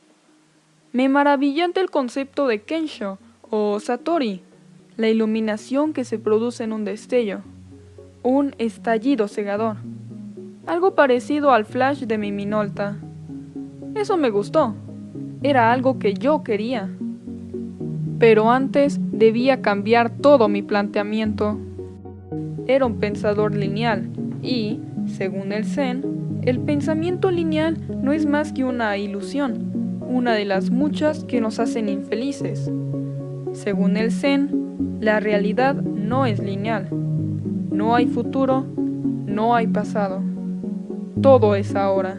Me maravillé ante el concepto de Kensho o Satori, la iluminación que se produce en un destello, un estallido cegador, algo parecido al flash de mi Minolta. Eso me gustó, era algo que yo quería. Pero antes debía cambiar todo mi planteamiento. Era un pensador lineal y, según el Zen, el pensamiento lineal no es más que una ilusión, una de las muchas que nos hacen infelices. Según el Zen, la realidad no es lineal. No hay futuro, no hay pasado. Todo es ahora.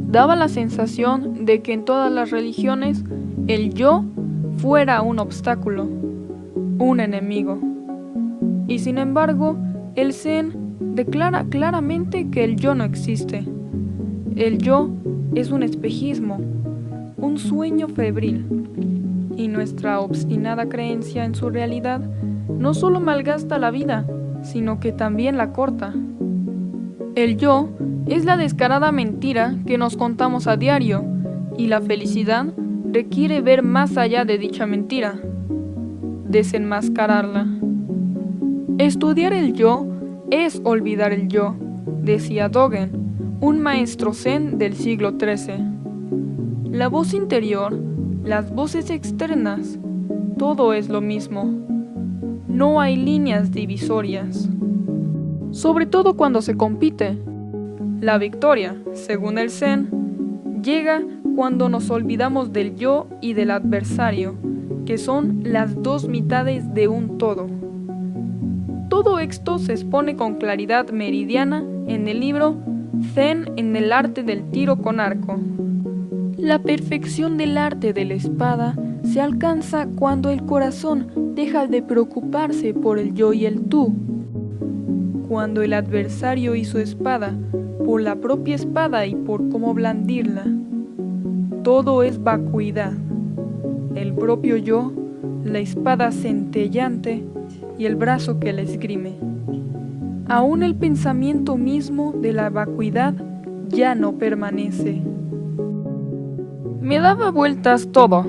Daba la sensación de que en todas las religiones el yo fuera un obstáculo, un enemigo. Y sin embargo, el Zen declara claramente que el yo no existe. El yo es un espejismo, un sueño febril. Y nuestra obstinada creencia en su realidad no solo malgasta la vida, sino que también la corta. El yo es la descarada mentira que nos contamos a diario, y la felicidad requiere ver más allá de dicha mentira, desenmascararla. Estudiar el yo es olvidar el yo, decía Dogen, un maestro zen del siglo XIII. La voz interior, las voces externas, todo es lo mismo. No hay líneas divisorias. Sobre todo cuando se compite. La victoria, según el Zen, llega cuando nos olvidamos del yo y del adversario, que son las 2 mitades de un todo. Todo esto se expone con claridad meridiana en el libro Zen en el arte del tiro con arco. La perfección del arte de la espada se alcanza cuando el corazón deja de preocuparse por el yo y el tú. Cuando el adversario hizo espada, por la propia espada y por cómo blandirla. Todo es vacuidad. El propio yo, la espada centellante y el brazo que la esgrime. Aún el pensamiento mismo de la vacuidad ya no permanece. Me daba vueltas todo,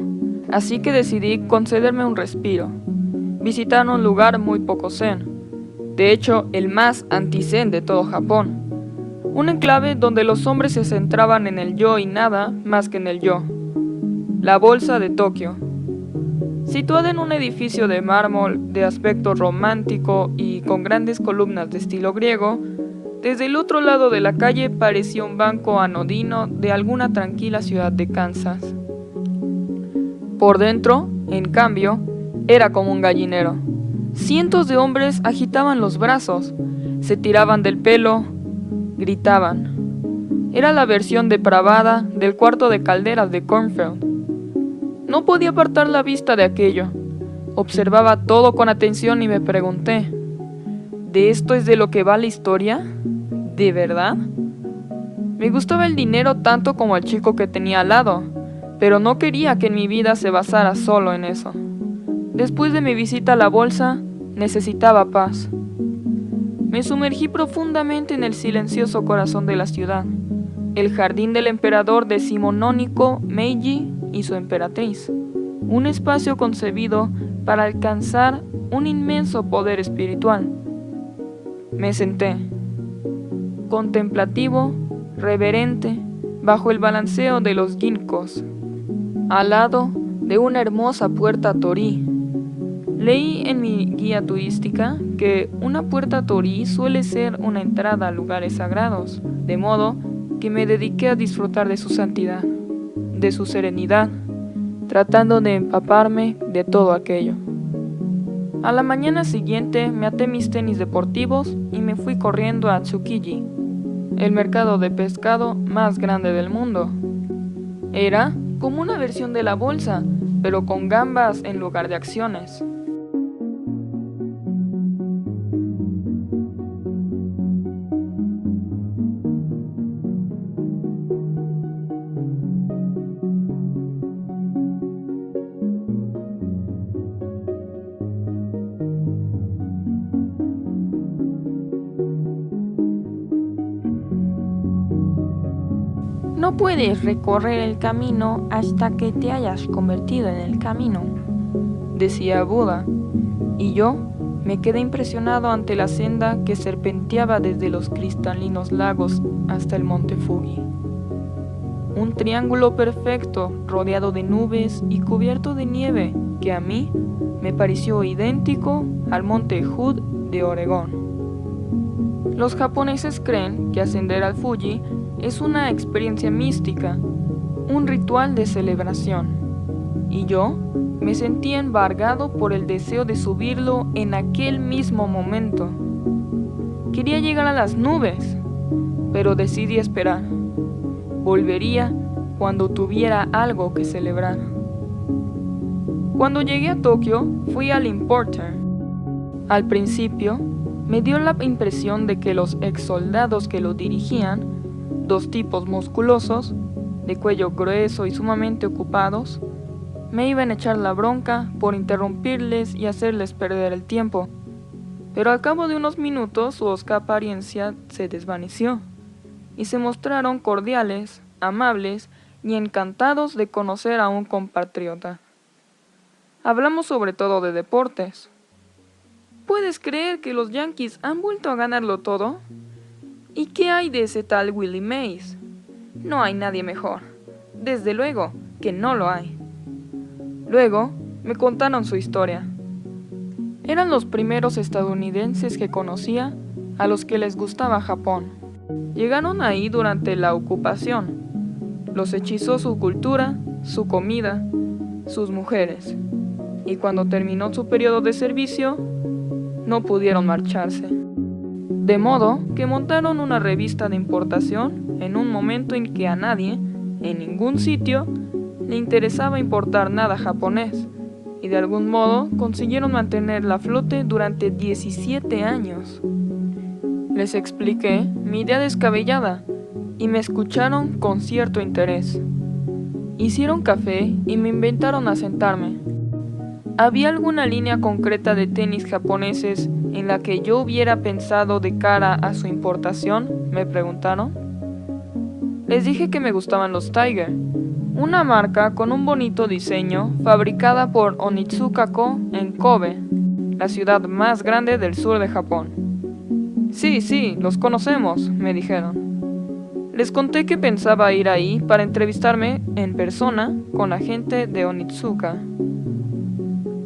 así que decidí concederme un respiro. Visitar un lugar muy poco zen, de hecho el más anti-zen de todo Japón. Un enclave donde los hombres se centraban en el yo y nada más que en el yo. La Bolsa de Tokio. Situada en un edificio de mármol de aspecto romántico y con grandes columnas de estilo griego, desde el otro lado de la calle parecía un banco anodino de alguna tranquila ciudad de Kansas. Por dentro, en cambio, era como un gallinero. Cientos de hombres agitaban los brazos, se tiraban del pelo, gritaban. Era la versión depravada del cuarto de calderas de Kornfeld. No podía apartar la vista de aquello. Observaba todo con atención y me pregunté, ¿de esto es de lo que va la historia? ¿De verdad? Me gustaba el dinero tanto como el chico que tenía al lado, pero no quería que mi vida se basara solo en eso. Después de mi visita a la bolsa, necesitaba paz. Me sumergí profundamente en el silencioso corazón de la ciudad, el jardín del emperador decimonónico Meiji y su emperatriz, un espacio concebido para alcanzar un inmenso poder espiritual. Me senté, contemplativo, reverente, bajo el balanceo de los ginkgos, al lado de una hermosa puerta torii. Leí en mi guía turística que una puerta torii suele ser una entrada a lugares sagrados, de modo que me dediqué a disfrutar de su santidad, de su serenidad, tratando de empaparme de todo aquello. A la mañana siguiente me até mis tenis deportivos y me fui corriendo a Tsukiji, el mercado de pescado más grande del mundo. Era como una versión de la bolsa, pero con gambas en lugar de acciones. No puedes recorrer el camino hasta que te hayas convertido en el camino, decía Buda, y yo me quedé impresionado ante la senda que serpenteaba desde los cristalinos lagos hasta el monte Fuji. Un triángulo perfecto rodeado de nubes y cubierto de nieve que a mí me pareció idéntico al monte Hood de Oregón. Los japoneses creen que ascender al Fuji es una experiencia mística, un ritual de celebración, y yo me sentí embargado por el deseo de subirlo en aquel mismo momento. Quería llegar a las nubes, pero decidí esperar. Volvería cuando tuviera algo que celebrar. Cuando llegué a Tokio, fui al Importer. Al principio, me dio la impresión de que los ex soldados que lo dirigían, dos tipos musculosos, de cuello grueso y sumamente ocupados, me iban a echar la bronca por interrumpirles y hacerles perder el tiempo. Pero al cabo de unos minutos su osca apariencia se desvaneció, y se mostraron cordiales, amables y encantados de conocer a un compatriota. Hablamos sobre todo de deportes. ¿Puedes creer que los Yankees han vuelto a ganarlo todo? ¿Y qué hay de ese tal Willie Mays? No hay nadie mejor. Desde luego que no lo hay. Luego me contaron su historia. Eran los primeros estadounidenses que conocía a los que les gustaba Japón. Llegaron ahí durante la ocupación. Los hechizó su cultura, su comida, sus mujeres. Y cuando terminó su periodo de servicio, no pudieron marcharse. De modo que montaron una revista de importación en un momento en que a nadie, en ningún sitio, le interesaba importar nada japonés, y de algún modo consiguieron mantenerla a flote durante 17 años. Les expliqué mi idea descabellada, y me escucharon con cierto interés. Hicieron café y me invitaron a sentarme. ¿Había alguna línea concreta de tenis japoneses en la que yo hubiera pensado de cara a su importación?, me preguntaron. Les dije que me gustaban los Tiger, una marca con un bonito diseño fabricada por Onitsuka Co. en Kobe, la ciudad más grande del sur de Japón. Sí, los conocemos, me dijeron. Les conté que pensaba ir ahí para entrevistarme en persona con la gente de Onitsuka.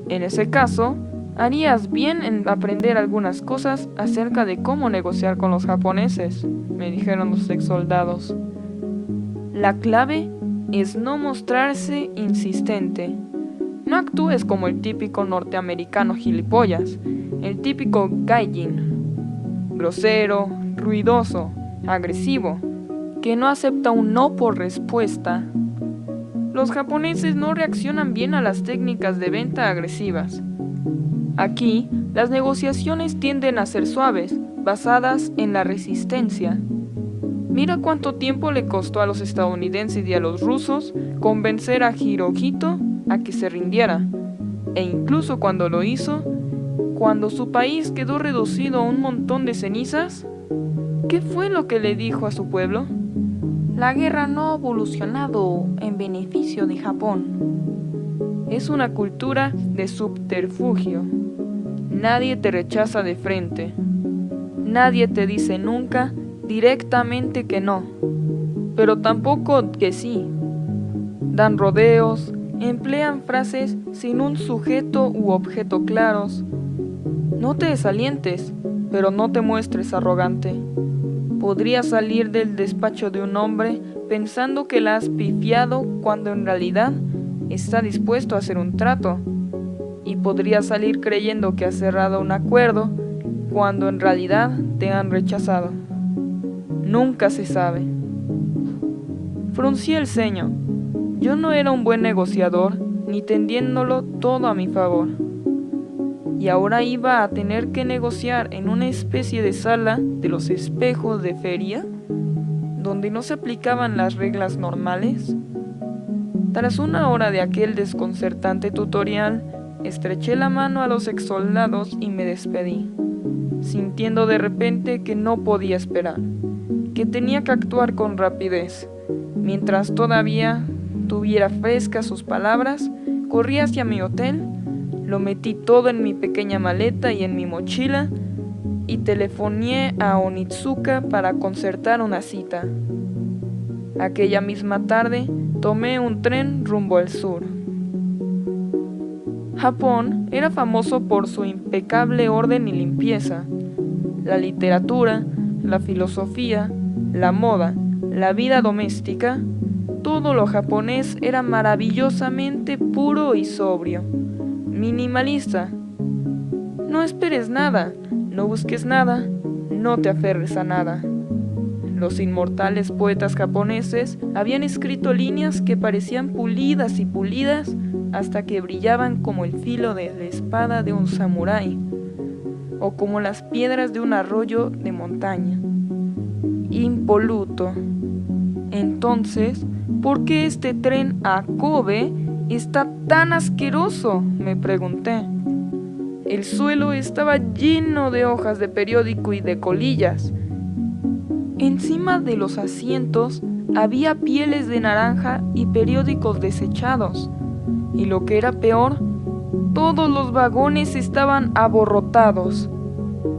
En ese caso, harías bien en aprender algunas cosas acerca de cómo negociar con los japoneses, me dijeron los exsoldados. La clave es no mostrarse insistente. No actúes como el típico norteamericano gilipollas, el típico gaijin, grosero, ruidoso, agresivo, que no acepta un no por respuesta. Los japoneses no reaccionan bien a las técnicas de venta agresivas. Aquí, las negociaciones tienden a ser suaves, basadas en la resistencia. Mira cuánto tiempo le costó a los estadounidenses y a los rusos convencer a Hirohito a que se rindiera. E incluso cuando lo hizo, cuando su país quedó reducido a un montón de cenizas, ¿qué fue lo que le dijo a su pueblo? La guerra no ha evolucionado en beneficio de Japón. Es una cultura de subterfugio. Nadie te rechaza de frente. Nadie te dice nunca directamente que no, pero tampoco que sí. Dan rodeos, emplean frases sin un sujeto u objeto claros. No te desalientes, pero no te muestres arrogante. Podrías salir del despacho de un hombre pensando que la has pifiado cuando en realidad está dispuesto a hacer un trato. Y podrías salir creyendo que has cerrado un acuerdo cuando en realidad te han rechazado. Nunca se sabe. Fruncí el ceño. Yo no era un buen negociador, ni tendiéndolo todo a mi favor. Y ahora iba a tener que negociar en una especie de sala de los espejos de feria, donde no se aplicaban las reglas normales. Tras una hora de aquel desconcertante tutorial, estreché la mano a los exsoldados y me despedí, sintiendo de repente que no podía esperar, que tenía que actuar con rapidez. Mientras todavía tuviera frescas sus palabras, corrí hacia mi hotel. Lo metí todo en mi pequeña maleta y en mi mochila y telefoneé a Onitsuka para concertar una cita. Aquella misma tarde tomé un tren rumbo al sur. Japón era famoso por su impecable orden y limpieza. La literatura, la filosofía, la moda, la vida doméstica, todo lo japonés era maravillosamente puro y sobrio. Minimalista. No esperes nada, no busques nada, no te aferres a nada. Los inmortales poetas japoneses habían escrito líneas que parecían pulidas y pulidas hasta que brillaban como el filo de la espada de un samurái o como las piedras de un arroyo de montaña. Impoluto. Entonces, ¿por qué este tren a Kobe está tan asqueroso?, me pregunté. El suelo estaba lleno de hojas de periódico y de colillas. Encima de los asientos había pieles de naranja y periódicos desechados. Y lo que era peor, todos los vagones estaban abarrotados.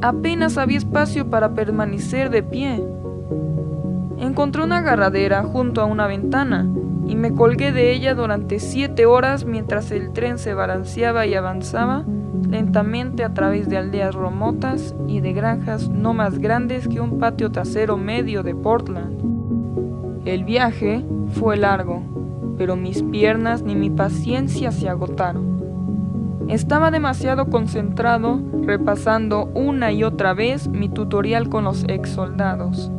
Apenas había espacio para permanecer de pie. Encontré una agarradera junto a una ventana y me colgué de ella durante 7 horas mientras el tren se balanceaba y avanzaba lentamente a través de aldeas remotas y de granjas no más grandes que un patio trasero medio de Portland. El viaje fue largo, pero mis piernas ni mi paciencia se agotaron. Estaba demasiado concentrado repasando una y otra vez mi tutorial con los exsoldados.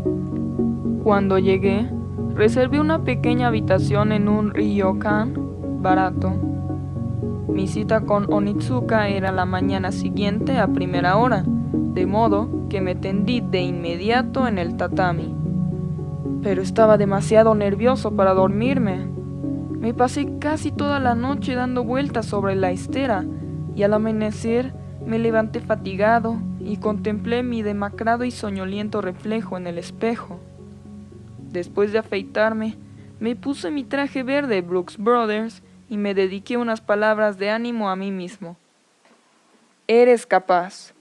Cuando llegué, Reservé una pequeña habitación en un ryokan barato. Mi cita con Onitsuka era la mañana siguiente a primera hora, de modo que me tendí de inmediato en el tatami. Pero estaba demasiado nervioso para dormirme. Me pasé casi toda la noche dando vueltas sobre la estera y al amanecer me levanté fatigado y contemplé mi demacrado y soñoliento reflejo en el espejo. Después de afeitarme, me puse mi traje verde Brooks Brothers y me dediqué unas palabras de ánimo a mí mismo. Eres capaz.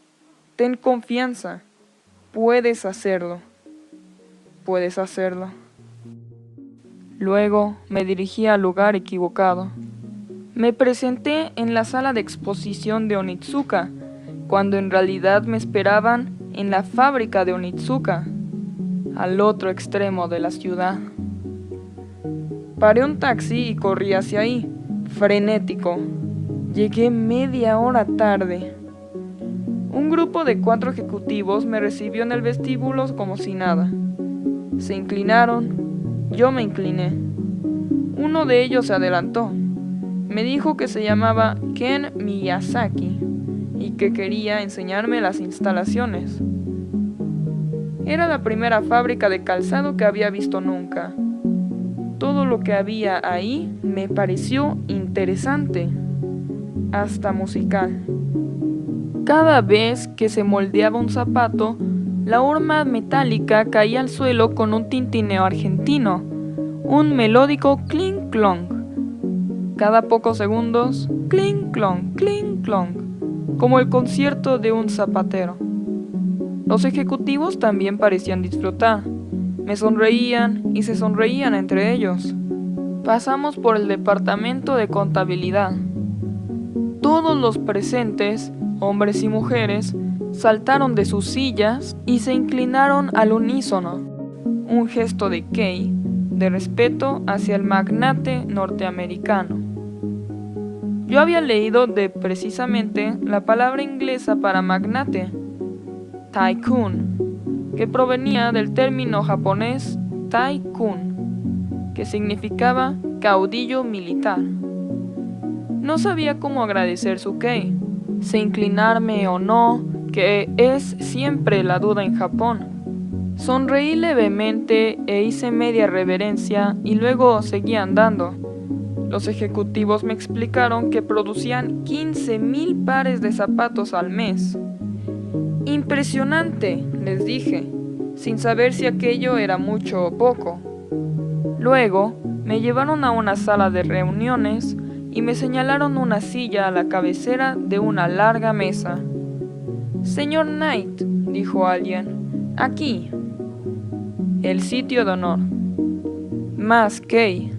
Ten confianza. Puedes hacerlo. Puedes hacerlo. Luego me dirigí al lugar equivocado. Me presenté en la sala de exposición de Onitsuka, cuando en realidad me esperaban en la fábrica de Onitsuka, al otro extremo de la ciudad. Paré un taxi y corrí hacia ahí, frenético. Llegué media hora tarde. Un grupo de 4 ejecutivos me recibió en el vestíbulo como si nada. Se inclinaron, yo me incliné. Uno de ellos se adelantó. Me dijo que se llamaba Ken Miyazaki y que quería enseñarme las instalaciones. Era la primera fábrica de calzado que había visto nunca. Todo lo que había ahí me pareció interesante, hasta musical. Cada vez que se moldeaba un zapato, la horma metálica caía al suelo con un tintineo argentino, un melódico clink-clong. Cada pocos segundos, clink-clong, clink-clong, como el concierto de un zapatero. Los ejecutivos también parecían disfrutar. Me sonreían y se sonreían entre ellos. Pasamos por el departamento de contabilidad. Todos los presentes, hombres y mujeres, saltaron de sus sillas y se inclinaron al unísono. Un gesto de Kei, de respeto hacia el magnate norteamericano. Yo había leído precisamente la palabra inglesa para magnate, tycoon, que provenía del término japonés taikun, que significaba caudillo militar. No sabía cómo agradecer su kei, si inclinarme o no, que es siempre la duda en Japón. Sonreí levemente e hice media reverencia y luego seguí andando. Los ejecutivos me explicaron que producían 15,000 pares de zapatos al mes. Impresionante, les dije, sin saber si aquello era mucho o poco. Luego me llevaron a una sala de reuniones y me señalaron una silla a la cabecera de una larga mesa. Señor Knight, dijo alguien, aquí. El sitio de honor. Más Kei.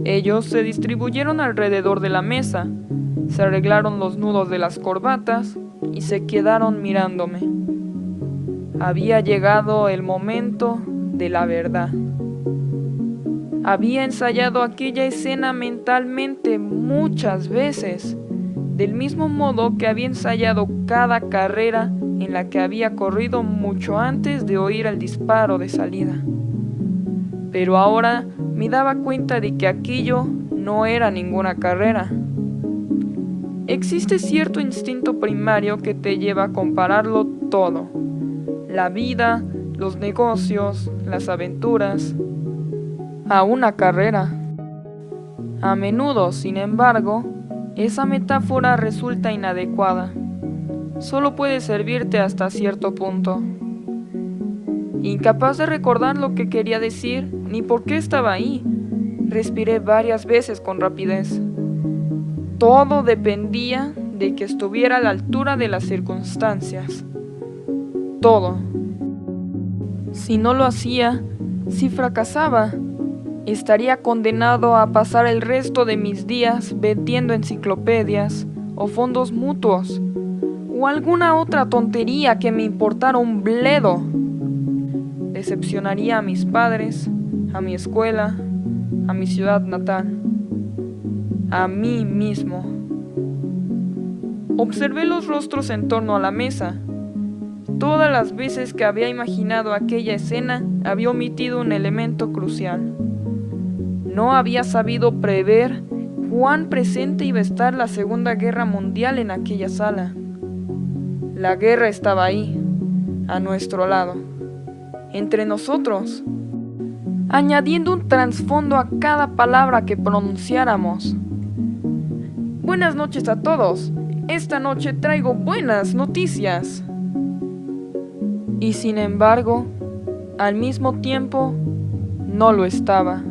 Ellos se distribuyeron alrededor de la mesa, se arreglaron los nudos de las corbatas y se quedaron mirándome. Había llegado el momento de la verdad. Había ensayado aquella escena mentalmente muchas veces, del mismo modo que había ensayado cada carrera en la que había corrido mucho antes de oír el disparo de salida. Pero ahora me daba cuenta de que aquello no era ninguna carrera. Existe cierto instinto primario que te lleva a compararlo todo: la vida, los negocios, las aventuras, a una carrera. A menudo, sin embargo, esa metáfora resulta inadecuada. Solo puede servirte hasta cierto punto. Incapaz de recordar lo que quería decir ni por qué estaba ahí, respiré varias veces con rapidez. Todo dependía de que estuviera a la altura de las circunstancias. Todo. Si no lo hacía, si fracasaba, estaría condenado a pasar el resto de mis días vendiendo enciclopedias o fondos mutuos o alguna otra tontería que me importara un bledo. Decepcionaría a mis padres, a mi escuela, a mi ciudad natal, a mí mismo. Observé los rostros en torno a la mesa. todas las veces que había imaginado aquella escena, había omitido un elemento crucial. No había sabido prever cuán presente iba a estar la Segunda Guerra Mundial en aquella sala. La guerra estaba ahí, a nuestro lado, entre nosotros, añadiendo un trasfondo a cada palabra que pronunciáramos. Buenas noches a todos. Esta noche traigo buenas noticias. Y sin embargo, al mismo tiempo, no lo estaba.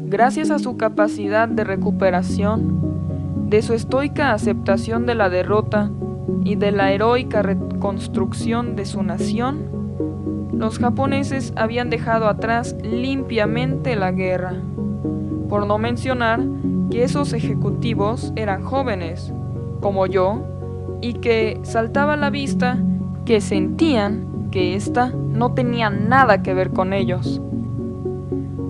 Gracias a su capacidad de recuperación, de su estoica aceptación de la derrota y de la heroica reconstrucción de su nación, los japoneses habían dejado atrás limpiamente la guerra. Por no mencionar que esos ejecutivos eran jóvenes, como yo, y que saltaba a la vista que sentían que ésta no tenía nada que ver con ellos.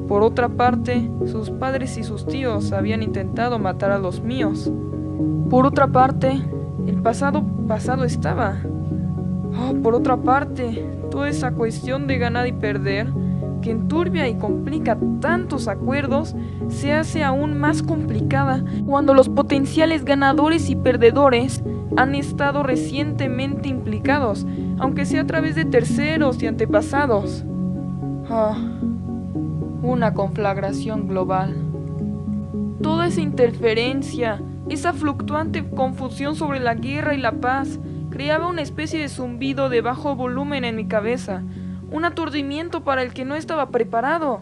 Por otra parte, sus padres y sus tíos habían intentado matar a los míos. Por otra parte, el pasado estaba. Por otra parte, toda esa cuestión de ganar y perder, que enturbia y complica tantos acuerdos, se hace aún más complicada cuando los potenciales ganadores y perdedores han estado recientemente implicados, aunque sea a través de terceros y antepasados. Una conflagración global. Toda esa interferencia, esa fluctuante confusión sobre la guerra y la paz, creaba una especie de zumbido de bajo volumen en mi cabeza, un aturdimiento para el que no estaba preparado.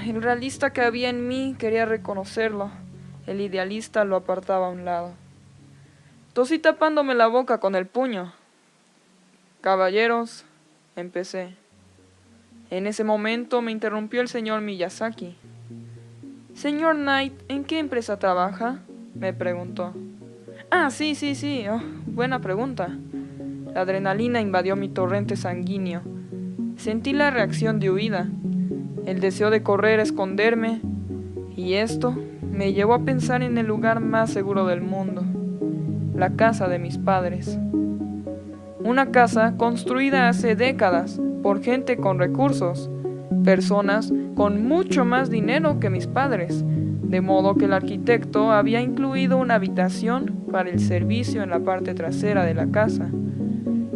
El realista que había en mí quería reconocerlo, el idealista lo apartaba a un lado. Tosí tapándome la boca con el puño. Caballeros, empecé. En ese momento me interrumpió el señor Miyazaki. Señor Knight, ¿en qué empresa trabaja?, me preguntó. Sí. Buena pregunta. La adrenalina invadió mi torrente sanguíneo. Sentí la reacción de huida, el deseo de correr a esconderme, y esto me llevó a pensar en el lugar más seguro del mundo, la casa de mis padres. Una casa construida hace décadas por gente con recursos, personas con mucho más dinero que mis padres, de modo que el arquitecto había incluido una habitación para el servicio en la parte trasera de la casa,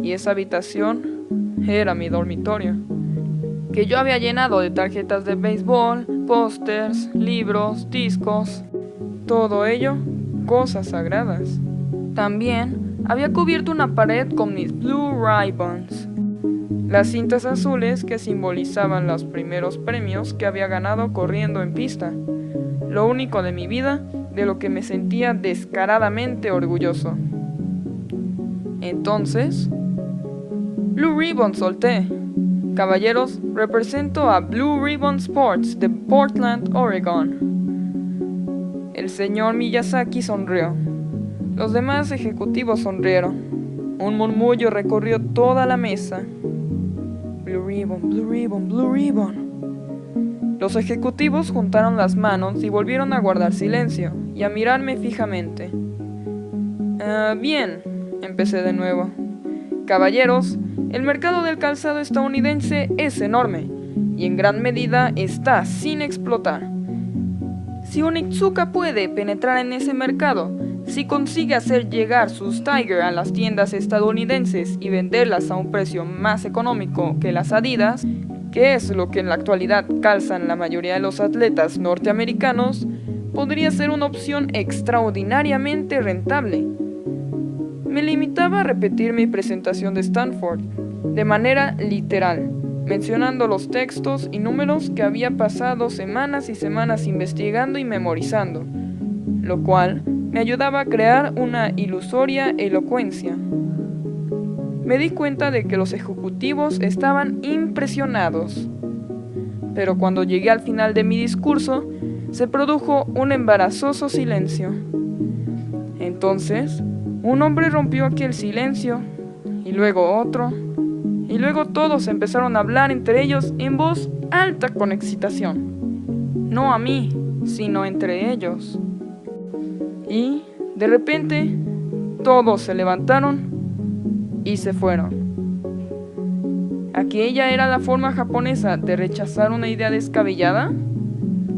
y esa habitación era mi dormitorio, que yo había llenado de tarjetas de béisbol, pósters, libros, discos, todo ello cosas sagradas. También había cubierto una pared con mis Blue Ribbons, las cintas azules que simbolizaban los primeros premios que había ganado corriendo en pista, lo único de mi vida de lo que me sentía descaradamente orgulloso. Entonces, Blue Ribbon solté. Caballeros, represento a Blue Ribbon Sports de Portland, Oregon. El señor Miyazaki sonrió. Los demás ejecutivos sonrieron. Un murmullo recorrió toda la mesa. Blue Ribbon, Blue Ribbon, Blue Ribbon. Los ejecutivos juntaron las manos y volvieron a guardar silencio y a mirarme fijamente. Bien, empecé de nuevo. Caballeros, el mercado del calzado estadounidense es enorme y en gran medida está sin explotar. Si Onitsuka puede penetrar en ese mercado, si consigue hacer llegar sus Tiger a las tiendas estadounidenses y venderlas a un precio más económico que las Adidas, que es lo que en la actualidad calzan la mayoría de los atletas norteamericanos, podría ser una opción extraordinariamente rentable. Me limitaba a repetir mi presentación de Stanford, de manera literal, mencionando los textos y números que había pasado semanas y semanas investigando y memorizando, lo cual me ayudaba a crear una ilusoria elocuencia. Me di cuenta de que los ejecutivos estaban impresionados, pero cuando llegué al final de mi discurso, se produjo un embarazoso silencio. Entonces, un hombre rompió aquel silencio, y luego otro, y luego todos empezaron a hablar entre ellos en voz alta con excitación. No a mí, sino entre ellos. Y, de repente, todos se levantaron y se fueron. ¿Aquella era la forma japonesa de rechazar una idea descabellada?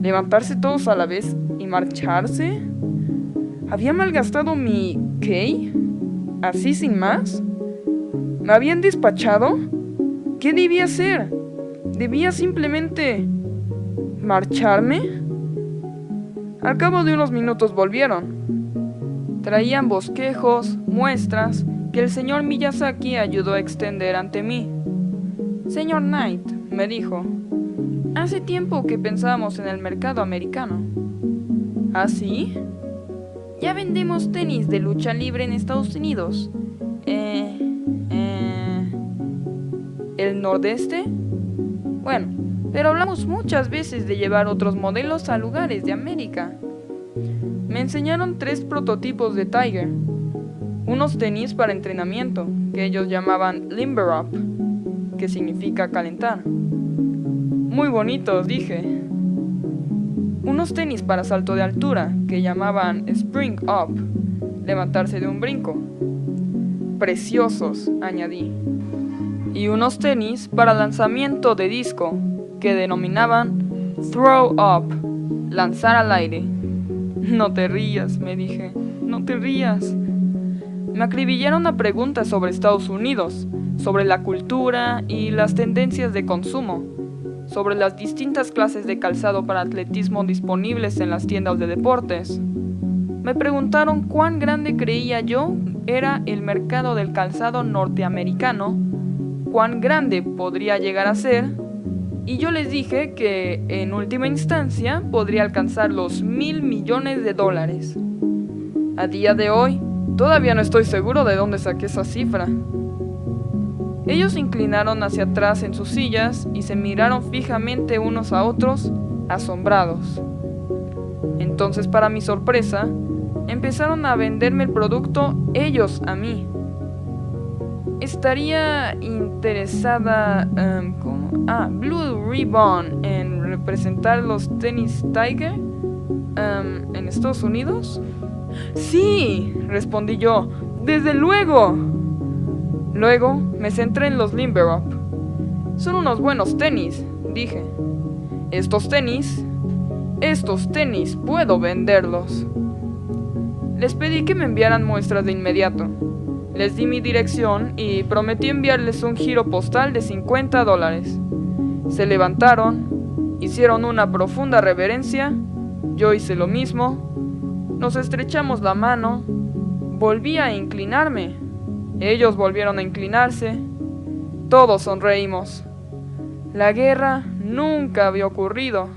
¿Levantarse todos a la vez y marcharse? ¿Había malgastado mi kei? ¿Así sin más? ¿Me habían despachado? ¿Qué debía hacer? ¿Debía simplemente marcharme? Al cabo de unos minutos volvieron. Traían bosquejos, muestras que el señor Miyazaki ayudó a extender ante mí. Señor Knight, me dijo, hace tiempo que pensábamos en el mercado americano. ¿Ah, sí? Ya vendemos tenis de lucha libre en Estados Unidos. ¿El nordeste? Bueno, pero hablamos muchas veces de llevar otros modelos a lugares de América. Me enseñaron 3 prototipos de Tiger, unos tenis para entrenamiento, que ellos llamaban Limber Up, que significa calentar. Muy bonitos, dije. Unos tenis para salto de altura, que llamaban Spring Up, levantarse de un brinco. Preciosos, añadí. Y unos tenis para lanzamiento de disco, que denominaban Throw Up, lanzar al aire. No te rías, me dije, no te rías. Me acribillaron a preguntas sobre Estados Unidos, sobre la cultura y las tendencias de consumo, sobre las distintas clases de calzado para atletismo disponibles en las tiendas de deportes. Me preguntaron cuán grande creía yo era el mercado del calzado norteamericano, cuán grande podría llegar a ser, y yo les dije que en última instancia podría alcanzar los $1,000 millones. A día de hoy, todavía no estoy seguro de dónde saqué esa cifra. Ellos se inclinaron hacia atrás en sus sillas y se miraron fijamente unos a otros, asombrados. Entonces, para mi sorpresa, empezaron a venderme el producto ellos a mí. Estaría interesada, Blue Ribbon en representar los tenis Tiger, en Estados Unidos. Sí, respondí yo, desde luego. Luego me centré en los Limber Up. Son unos buenos tenis, dije. Estos tenis puedo venderlos. Les pedí que me enviaran muestras de inmediato. Les di mi dirección y prometí enviarles un giro postal de $50. Se levantaron, hicieron una profunda reverencia, yo hice lo mismo, nos estrechamos la mano, volví a inclinarme, ellos volvieron a inclinarse, todos sonreímos. La guerra nunca había ocurrido,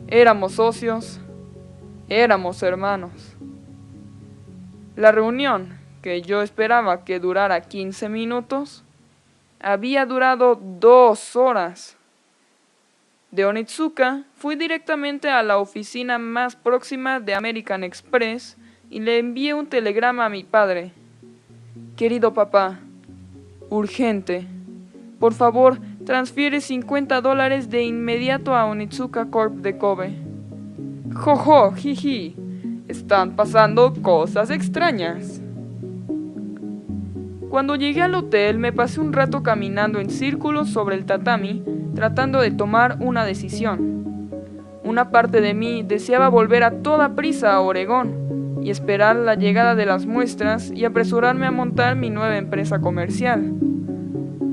éramos socios, éramos hermanos. La reunión, que yo esperaba que durara 15 minutos, había durado 2 horas. De Onitsuka fui directamente a la oficina más próxima de American Express y le envié un telegrama a mi padre. Querido papá, urgente, por favor, transfiere $50 de inmediato a Onitsuka Corp de Kobe. Jojo, jiji, están pasando cosas extrañas. Cuando llegué al hotel me pasé un rato caminando en círculos sobre el tatami, tratando de tomar una decisión. Una parte de mí deseaba volver a toda prisa a Oregón y esperar la llegada de las muestras y apresurarme a montar mi nueva empresa comercial.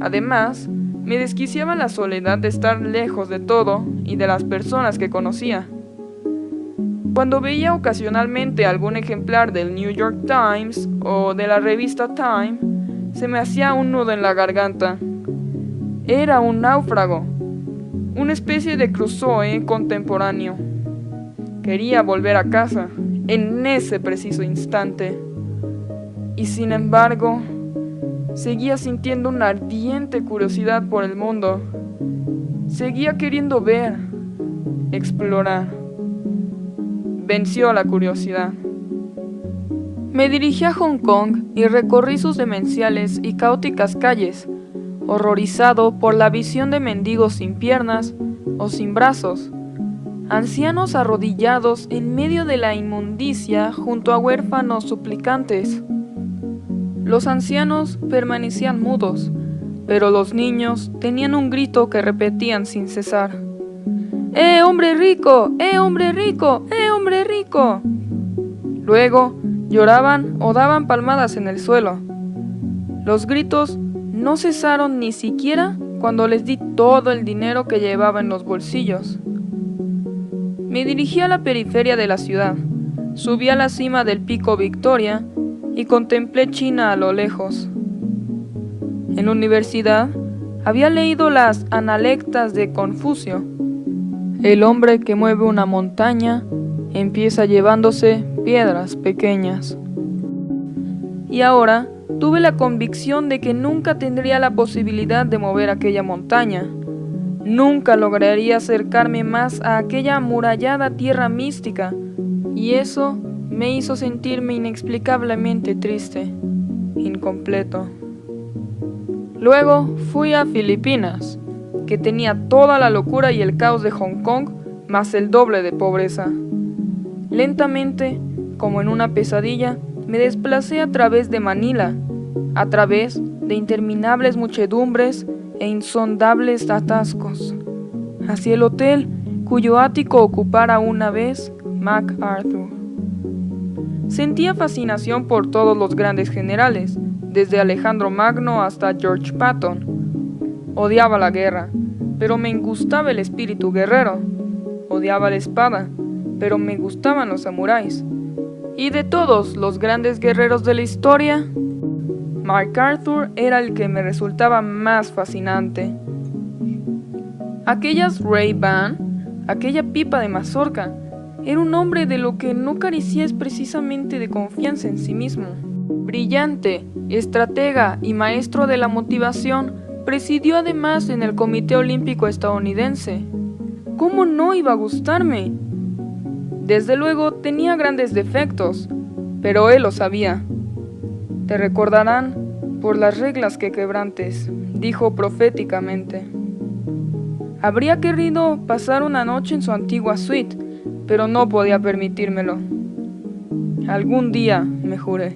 Además, me desquiciaba la soledad de estar lejos de todo y de las personas que conocía. Cuando veía ocasionalmente algún ejemplar del New York Times o de la revista Time, se me hacía un nudo en la garganta. Era un náufrago, una especie de Crusoe contemporáneo. Quería volver a casa en ese preciso instante. Y sin embargo, seguía sintiendo una ardiente curiosidad por el mundo. Seguía queriendo ver, explorar. Venció la curiosidad. Me dirigí a Hong Kong y recorrí sus demenciales y caóticas calles, horrorizado por la visión de mendigos sin piernas o sin brazos, ancianos arrodillados en medio de la inmundicia junto a huérfanos suplicantes. Los ancianos permanecían mudos, pero los niños tenían un grito que repetían sin cesar. Hombre rico! Hombre rico! Hombre rico! Luego lloraban o daban palmadas en el suelo. Los gritos no cesaron ni siquiera cuando les di todo el dinero que llevaba en los bolsillos. Me dirigí a la periferia de la ciudad, subí a la cima del pico Victoria y contemplé China a lo lejos. En la universidad había leído las Analectas de Confucio. El hombre que mueve una montaña empieza llevándose piedras pequeñas. Y ahora tuve la convicción de que nunca tendría la posibilidad de mover aquella montaña. Nunca lograría acercarme más a aquella amurallada tierra mística, y eso me hizo sentirme inexplicablemente triste, incompleto. Luego fui a Filipinas, que tenía toda la locura y el caos de Hong Kong, más el doble de pobreza. Lentamente, como en una pesadilla, me desplacé a través de Manila, a través de interminables muchedumbres e insondables atascos, hacia el hotel cuyo ático ocupara una vez MacArthur. Sentía fascinación por todos los grandes generales, desde Alejandro Magno hasta George Patton. Odiaba la guerra, pero me gustaba el espíritu guerrero. Odiaba la espada, pero me gustaban los samuráis. Y de todos los grandes guerreros de la historia, MacArthur era el que me resultaba más fascinante. Aquellas Ray-Ban, aquella pipa de mazorca, era un hombre de lo que no carecía es precisamente de confianza en sí mismo. Brillante, estratega y maestro de la motivación, presidió además en el Comité Olímpico Estadounidense. ¿Cómo no iba a gustarme? Desde luego tenía grandes defectos, pero él lo sabía. Te recordarán por las reglas que quebrantes, dijo proféticamente. Habría querido pasar una noche en su antigua suite, pero no podía permitírmelo. Algún día, me juré,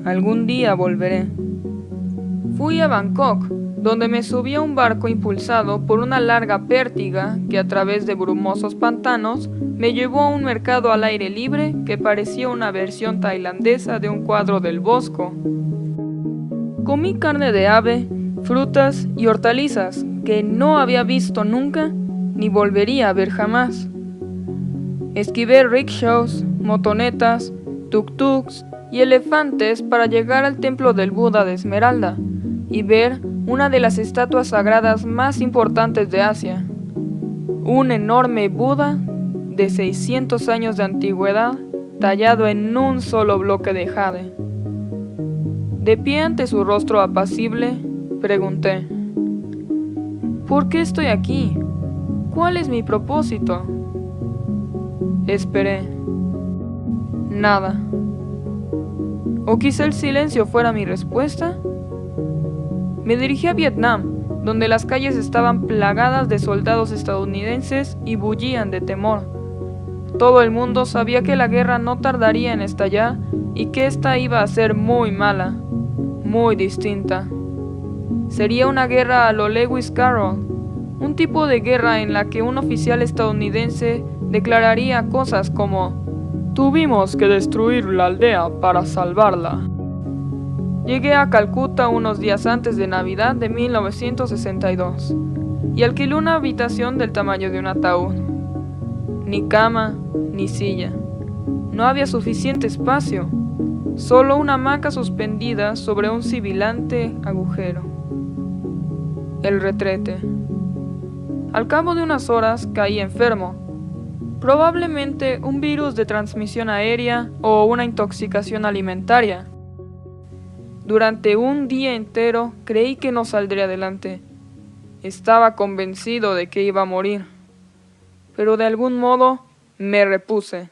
algún día volveré. Fui a Bangkok, donde me subí a un barco impulsado por una larga pértiga que a través de brumosos pantanos me llevó a un mercado al aire libre que parecía una versión tailandesa de un cuadro del Bosco. Comí carne de ave, frutas y hortalizas que no había visto nunca ni volvería a ver jamás. Esquivé rickshaws, motonetas, tuk-tuks y elefantes para llegar al templo del Buda de Esmeralda y ver una de las estatuas sagradas más importantes de Asia. Un enorme Buda de 600 años de antigüedad tallado en un solo bloque de jade. De pie ante su rostro apacible, pregunté: ¿por qué estoy aquí? ¿Cuál es mi propósito? Esperé. Nada. ¿O quizá el silencio fuera mi respuesta? Me dirigí a Vietnam, donde las calles estaban plagadas de soldados estadounidenses y bullían de temor. Todo el mundo sabía que la guerra no tardaría en estallar y que esta iba a ser muy mala, muy distinta. Sería una guerra a lo Lewis Carroll, un tipo de guerra en la que un oficial estadounidense declararía cosas como: tuvimos que destruir la aldea para salvarla. Llegué a Calcuta unos días antes de Navidad de 1962 y alquilé una habitación del tamaño de un ataúd. Ni cama, ni silla. No había suficiente espacio, solo una hamaca suspendida sobre un sibilante agujero. El retrete. Al cabo de unas horas caí enfermo, probablemente un virus de transmisión aérea o una intoxicación alimentaria. Durante un día entero creí que no saldría adelante. Estaba convencido de que iba a morir, pero de algún modo me repuse.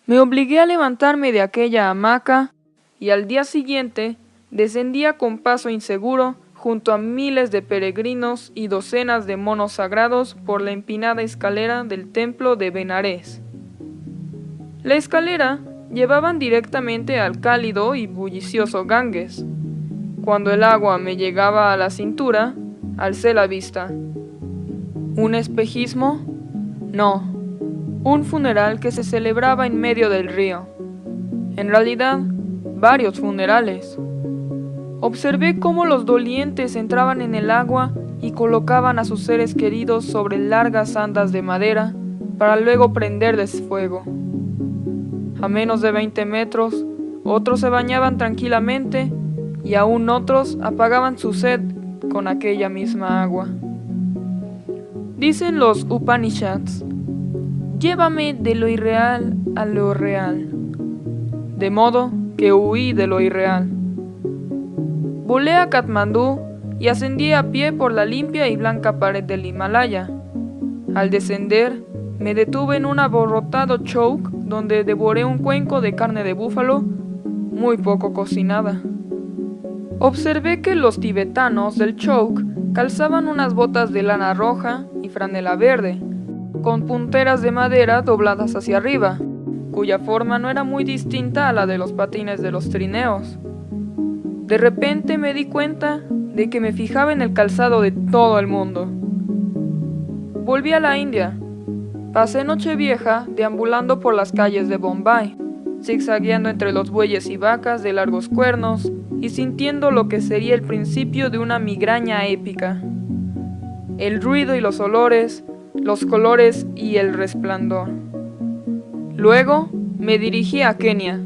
Me obligué a levantarme de aquella hamaca y al día siguiente descendía con paso inseguro junto a miles de peregrinos y docenas de monos sagrados por la empinada escalera del templo de Benarés. La escalera llevaban directamente al cálido y bullicioso Ganges. Cuando el agua me llegaba a la cintura, alcé la vista. ¿Un espejismo? No, un funeral que se celebraba en medio del río. En realidad, varios funerales. Observé cómo los dolientes entraban en el agua y colocaban a sus seres queridos sobre largas andas de madera para luego prenderles fuego. A menos de 20 metros, otros se bañaban tranquilamente y aún otros apagaban su sed con aquella misma agua. Dicen los Upanishads: llévame de lo irreal a lo real. De modo que huí de lo irreal. Volé a Katmandú y ascendí a pie por la limpia y blanca pared del Himalaya. Al descender, me detuve en un abarrotado chouk donde devoré un cuenco de carne de búfalo muy poco cocinada. Observé que los tibetanos del chouk calzaban unas botas de lana roja y franela verde, con punteras de madera dobladas hacia arriba, cuya forma no era muy distinta a la de los patines de los trineos. De repente me di cuenta de que me fijaba en el calzado de todo el mundo. Volví a la India. Pasé Nochevieja deambulando por las calles de Bombay, zigzagueando entre los bueyes y vacas de largos cuernos y sintiendo lo que sería el principio de una migraña épica. El ruido y los olores, los colores y el resplandor. Luego me dirigí a Kenia,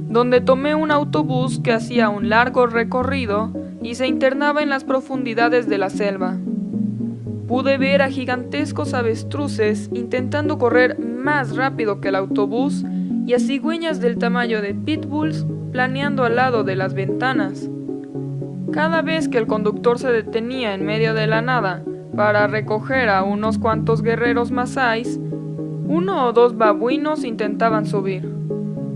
donde tomé un autobús que hacía un largo recorrido y se internaba en las profundidades de la selva. Pude ver a gigantescos avestruces intentando correr más rápido que el autobús y a cigüeñas del tamaño de pitbulls planeando al lado de las ventanas. Cada vez que el conductor se detenía en medio de la nada para recoger a unos cuantos guerreros masáis, uno o dos babuinos intentaban subir.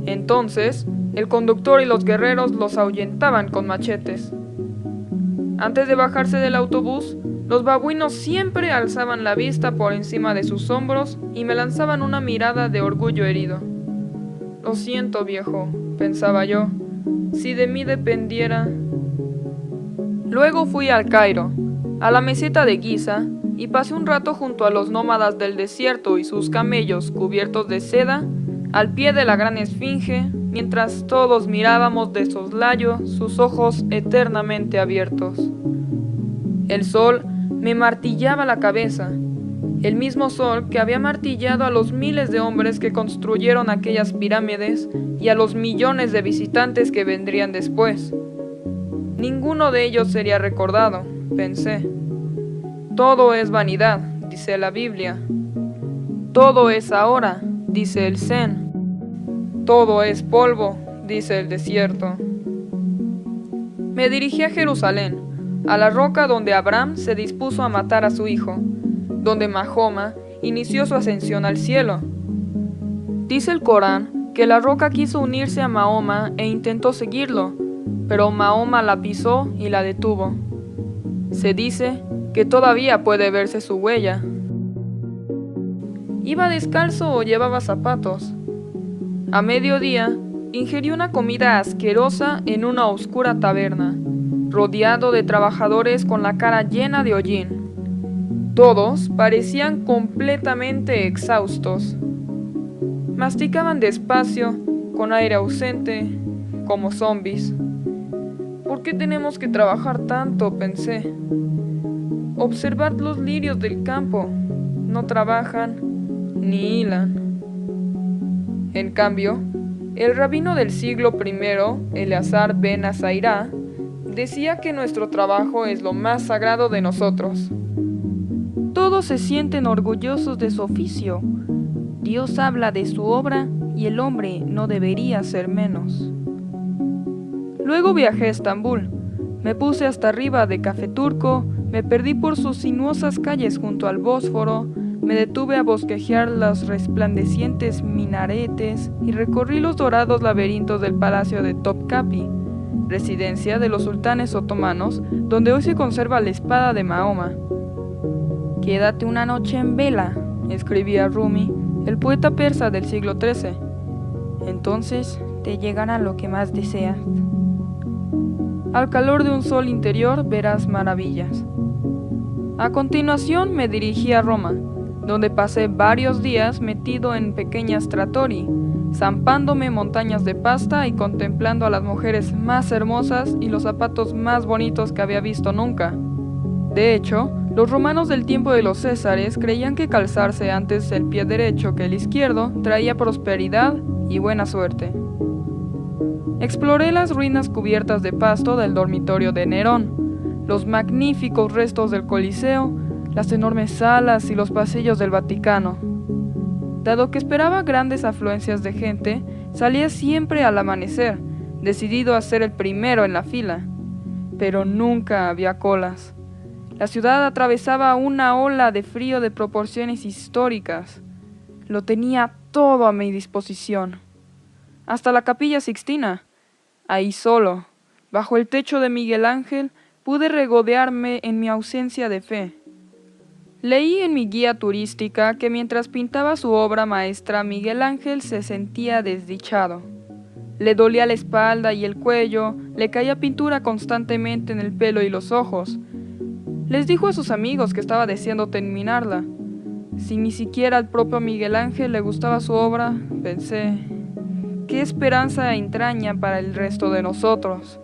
Entonces, el conductor y los guerreros los ahuyentaban con machetes. Antes de bajarse del autobús, los babuinos siempre alzaban la vista por encima de sus hombros y me lanzaban una mirada de orgullo herido. Lo siento, viejo, pensaba yo, si de mí dependiera. Luego fui al Cairo, a la meseta de Giza, y pasé un rato junto a los nómadas del desierto y sus camellos cubiertos de seda, al pie de la gran esfinge, mientras todos mirábamos de soslayo sus ojos eternamente abiertos. El sol me martillaba la cabeza, el mismo sol que había martillado a los miles de hombres que construyeron aquellas pirámides y a los millones de visitantes que vendrían después. Ninguno de ellos sería recordado, pensé. Todo es vanidad, dice la Biblia. Todo es ahora, dice el Zen. Todo es polvo, dice el desierto. Me dirigí a Jerusalén, a la roca donde Abraham se dispuso a matar a su hijo, donde Mahoma inició su ascensión al cielo. Dice el Corán que la roca quiso unirse a Mahoma e intentó seguirlo, pero Mahoma la pisó y la detuvo. Se dice que todavía puede verse su huella. ¿Iba descalzo o llevaba zapatos? A mediodía, ingerí una comida asquerosa en una oscura taberna, rodeado de trabajadores con la cara llena de hollín. Todos parecían completamente exhaustos. Masticaban despacio, con aire ausente, como zombies. ¿Por qué tenemos que trabajar tanto?, pensé. Observad los lirios del campo. No trabajan ni hilan. En cambio, el rabino del siglo I, Eleazar ben Azairá, decía que nuestro trabajo es lo más sagrado de nosotros. Todos se sienten orgullosos de su oficio. Dios habla de su obra y el hombre no debería ser menos. Luego viajé a Estambul. Me puse hasta arriba de Café Turco, me perdí por sus sinuosas calles junto al Bósforo, me detuve a bosquejar los resplandecientes minaretes y recorrí los dorados laberintos del palacio de Topkapi, residencia de los sultanes otomanos, donde hoy se conserva la espada de Mahoma. Quédate una noche en vela, escribía Rumi, el poeta persa del siglo XIII. Entonces te llegará lo que más deseas. Al calor de un sol interior verás maravillas. A continuación me dirigí a Roma, donde pasé varios días metido en pequeñas trattori, zampándome montañas de pasta y contemplando a las mujeres más hermosas y los zapatos más bonitos que había visto nunca. De hecho, los romanos del tiempo de los Césares creían que calzarse antes el pie derecho que el izquierdo traía prosperidad y buena suerte. Exploré las ruinas cubiertas de pasto del dormitorio de Nerón, los magníficos restos del Coliseo, las enormes salas y los pasillos del Vaticano. Dado que esperaba grandes afluencias de gente, salía siempre al amanecer, decidido a ser el primero en la fila. Pero nunca había colas. La ciudad atravesaba una ola de frío de proporciones históricas. Lo tenía todo a mi disposición. Hasta la Capilla Sixtina. Ahí solo, bajo el techo de Miguel Ángel, pude regodearme en mi ausencia de fe. Leí en mi guía turística que mientras pintaba su obra maestra, Miguel Ángel se sentía desdichado. Le dolía la espalda y el cuello, le caía pintura constantemente en el pelo y los ojos. Les dijo a sus amigos que estaba deseando terminarla. Si ni siquiera al propio Miguel Ángel le gustaba su obra, pensé, ¿qué esperanza entraña para el resto de nosotros?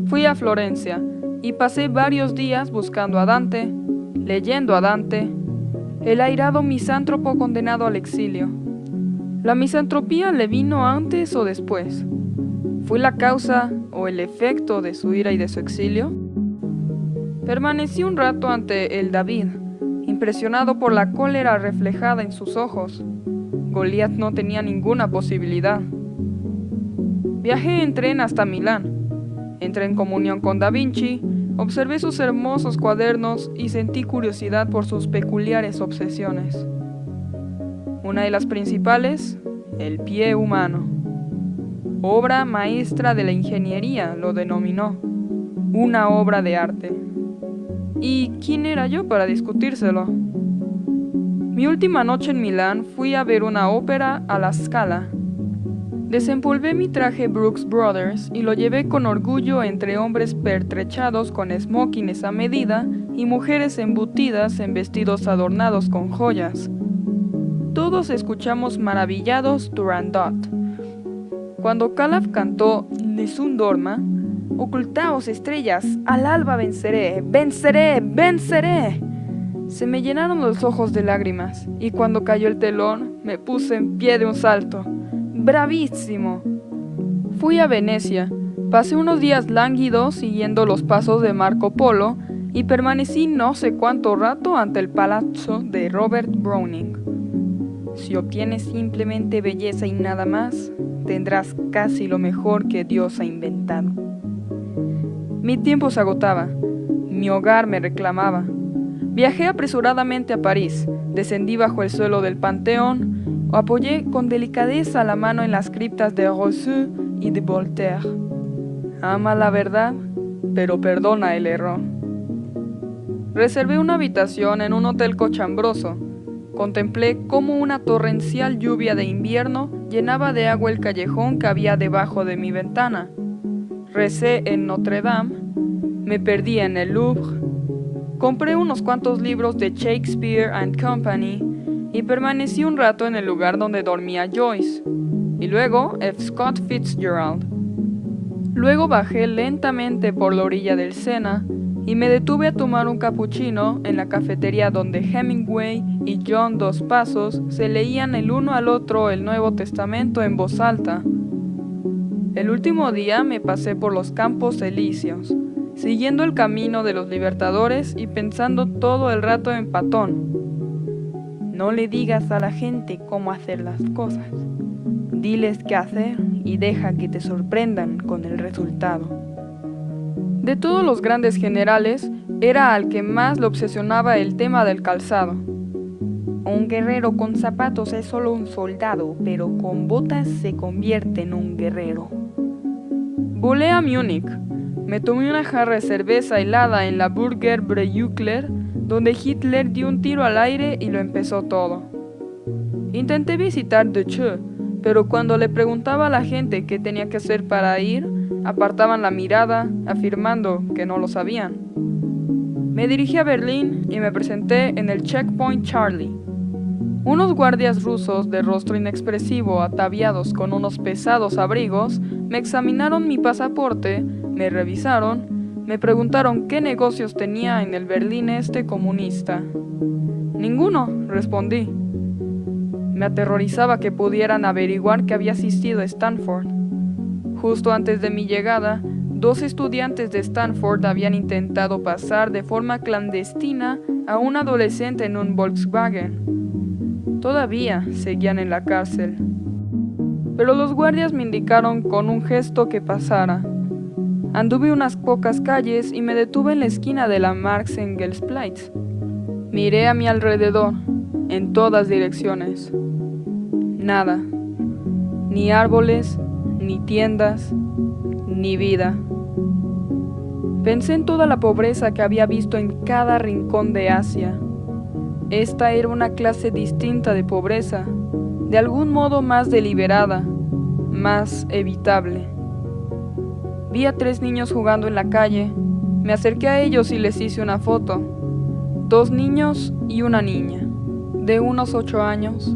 Fui a Florencia y pasé varios días buscando a Dante, leyendo a Dante, el airado misántropo condenado al exilio. ¿La misantropía le vino antes o después? ¿Fue la causa o el efecto de su ira y de su exilio? Permanecí un rato ante el David, impresionado por la cólera reflejada en sus ojos. Goliat no tenía ninguna posibilidad. Viajé en tren hasta Milán. Entré en comunión con Da Vinci, observé sus hermosos cuadernos y sentí curiosidad por sus peculiares obsesiones. Una de las principales, el pie humano. Obra maestra de la ingeniería, lo denominó. Una obra de arte. ¿Y quién era yo para discutírselo? Mi última noche en Milán fui a ver una ópera a la Scala. Desempolvé mi traje Brooks Brothers y lo llevé con orgullo entre hombres pertrechados con smokings a medida y mujeres embutidas en vestidos adornados con joyas. Todos escuchamos maravillados Turandot. Cuando Calaf cantó Nessun dorma, ocultaos estrellas, al alba venceré, venceré, venceré. Se me llenaron los ojos de lágrimas y cuando cayó el telón me puse en pie de un salto. ¡Bravísimo! Fui a Venecia, pasé unos días lánguidos siguiendo los pasos de Marco Polo y permanecí no sé cuánto rato ante el palazzo de Robert Browning. Si obtienes simplemente belleza y nada más, tendrás casi lo mejor que Dios ha inventado. Mi tiempo se agotaba, mi hogar me reclamaba. Viajé apresuradamente a París, descendí bajo el suelo del Panteón, o apoyé con delicadeza la mano en las criptas de Rousseau y de Voltaire. Ama la verdad, pero perdona el error. Reservé una habitación en un hotel cochambroso. Contemplé cómo una torrencial lluvia de invierno llenaba de agua el callejón que había debajo de mi ventana. Recé en Notre Dame, me perdí en el Louvre, compré unos cuantos libros de Shakespeare and Company y permanecí un rato en el lugar donde dormía Joyce, y luego F. Scott Fitzgerald. Luego bajé lentamente por la orilla del Sena y me detuve a tomar un capuchino en la cafetería donde Hemingway y John Dos Passos se leían el uno al otro el Nuevo Testamento en voz alta. El último día me pasé por los Campos Elíseos, siguiendo el camino de los Libertadores y pensando todo el rato en Platón. No le digas a la gente cómo hacer las cosas. Diles qué hacer y deja que te sorprendan con el resultado. De todos los grandes generales, era al que más le obsesionaba el tema del calzado. Un guerrero con zapatos es solo un soldado, pero con botas se convierte en un guerrero. Volé a Múnich. Me tomé una jarra de cerveza helada en la Burger Breuckler, donde Hitler dio un tiro al aire y lo empezó todo. Intenté visitar Deutsche, pero cuando le preguntaba a la gente qué tenía que hacer para ir, apartaban la mirada, afirmando que no lo sabían. Me dirigí a Berlín y me presenté en el Checkpoint Charlie. Unos guardias rusos de rostro inexpresivo, ataviados con unos pesados abrigos, me examinaron mi pasaporte, me revisaron, me preguntaron qué negocios tenía en el Berlín Este comunista. Ninguno, respondí. Me aterrorizaba que pudieran averiguar que había asistido a Stanford. Justo antes de mi llegada, 2 estudiantes de Stanford habían intentado pasar de forma clandestina a un adolescente en un Volkswagen. Todavía seguían en la cárcel. Pero los guardias me indicaron con un gesto que pasara. Anduve unas pocas calles y me detuve en la esquina de la Marx-Engels-Platz. Miré a mi alrededor, en todas direcciones. Nada. Ni árboles, ni tiendas, ni vida. Pensé en toda la pobreza que había visto en cada rincón de Asia. Esta era una clase distinta de pobreza, de algún modo más deliberada, más evitable. Vi a 3 niños jugando en la calle. Me acerqué a ellos y les hice una foto. 2 niños y una niña, de unos 8 años.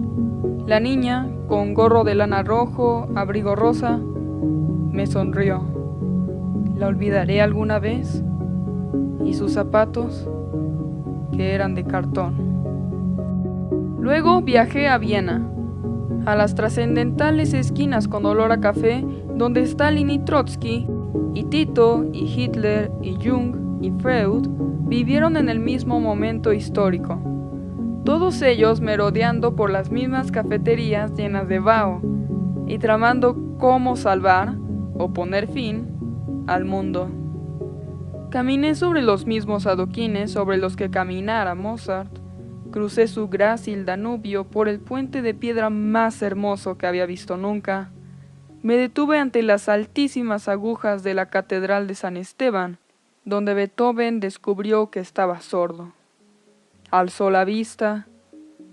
La niña, con gorro de lana rojo, abrigo rosa, me sonrió. ¿La olvidaré alguna vez? Y sus zapatos, que eran de cartón. Luego viajé a Viena, a las trascendentales esquinas con olor a café, donde Stalin y Trotsky, y Tito, y Hitler, y Jung, y Freud vivieron en el mismo momento histórico. Todos ellos merodeando por las mismas cafeterías llenas de vaho y tramando cómo salvar o poner fin al mundo. Caminé sobre los mismos adoquines sobre los que caminara Mozart. Crucé su grácil Danubio por el puente de piedra más hermoso que había visto nunca. Me detuve ante las altísimas agujas de la Catedral de San Esteban, donde Beethoven descubrió que estaba sordo. Alzó la vista,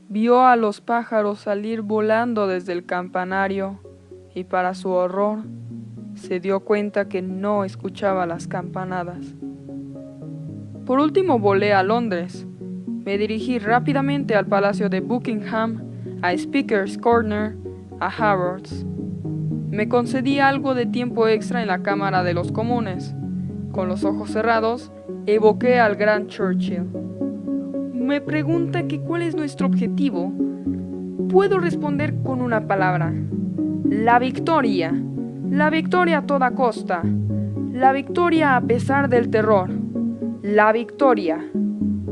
vio a los pájaros salir volando desde el campanario y para su horror se dio cuenta que no escuchaba las campanadas. Por último volé a Londres. Me dirigí rápidamente al Palacio de Buckingham, a Speaker's Corner, a Harrods. Me concedí algo de tiempo extra en la Cámara de los Comunes. Con los ojos cerrados, evoqué al gran Churchill. Me pregunta que cuál es nuestro objetivo. Puedo responder con una palabra: la victoria. La victoria a toda costa. La victoria a pesar del terror. La victoria.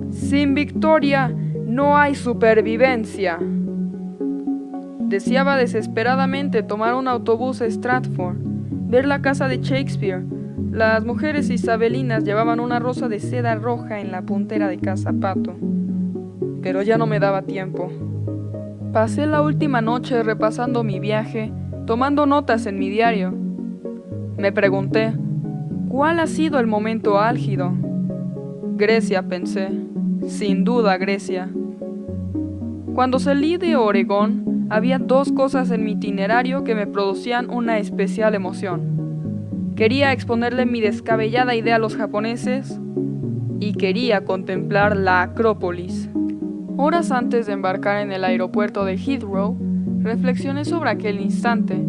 Sin victoria no hay supervivencia. Deseaba desesperadamente tomar un autobús a Stratford, ver la casa de Shakespeare. Las mujeres isabelinas llevaban una rosa de seda roja en la puntera de cada zapato. Pero ya no me daba tiempo. Pasé la última noche repasando mi viaje, tomando notas en mi diario. Me pregunté, ¿cuál ha sido el momento álgido? Grecia, pensé. Sin duda, Grecia. Cuando salí de Oregón, había 2 cosas en mi itinerario que me producían una especial emoción. Quería exponerle mi descabellada idea a los japoneses y quería contemplar la Acrópolis. Horas antes de embarcar en el aeropuerto de Heathrow, reflexioné sobre aquel instante,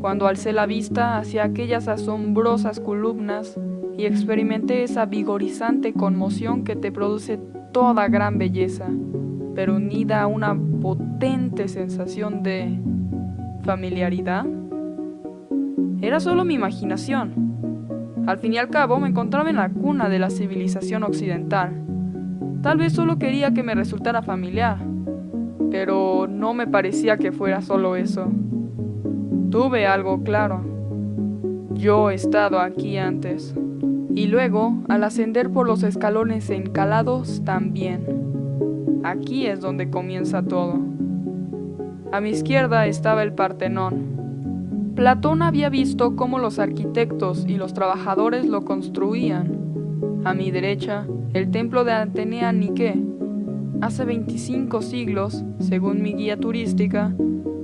cuando alcé la vista hacia aquellas asombrosas columnas y experimenté esa vigorizante conmoción que te produce toda gran belleza, pero unida a una potente sensación de familiaridad. Era solo mi imaginación. Al fin y al cabo me encontraba en la cuna de la civilización occidental. Tal vez solo quería que me resultara familiar, pero no me parecía que fuera solo eso. Tuve algo claro. Yo he estado aquí antes. Y luego, al ascender por los escalones encalados, también. Aquí es donde comienza todo. A mi izquierda estaba el Partenón. Platón había visto cómo los arquitectos y los trabajadores lo construían. A mi derecha, el templo de Atenea Nike. Hace 25 siglos, según mi guía turística,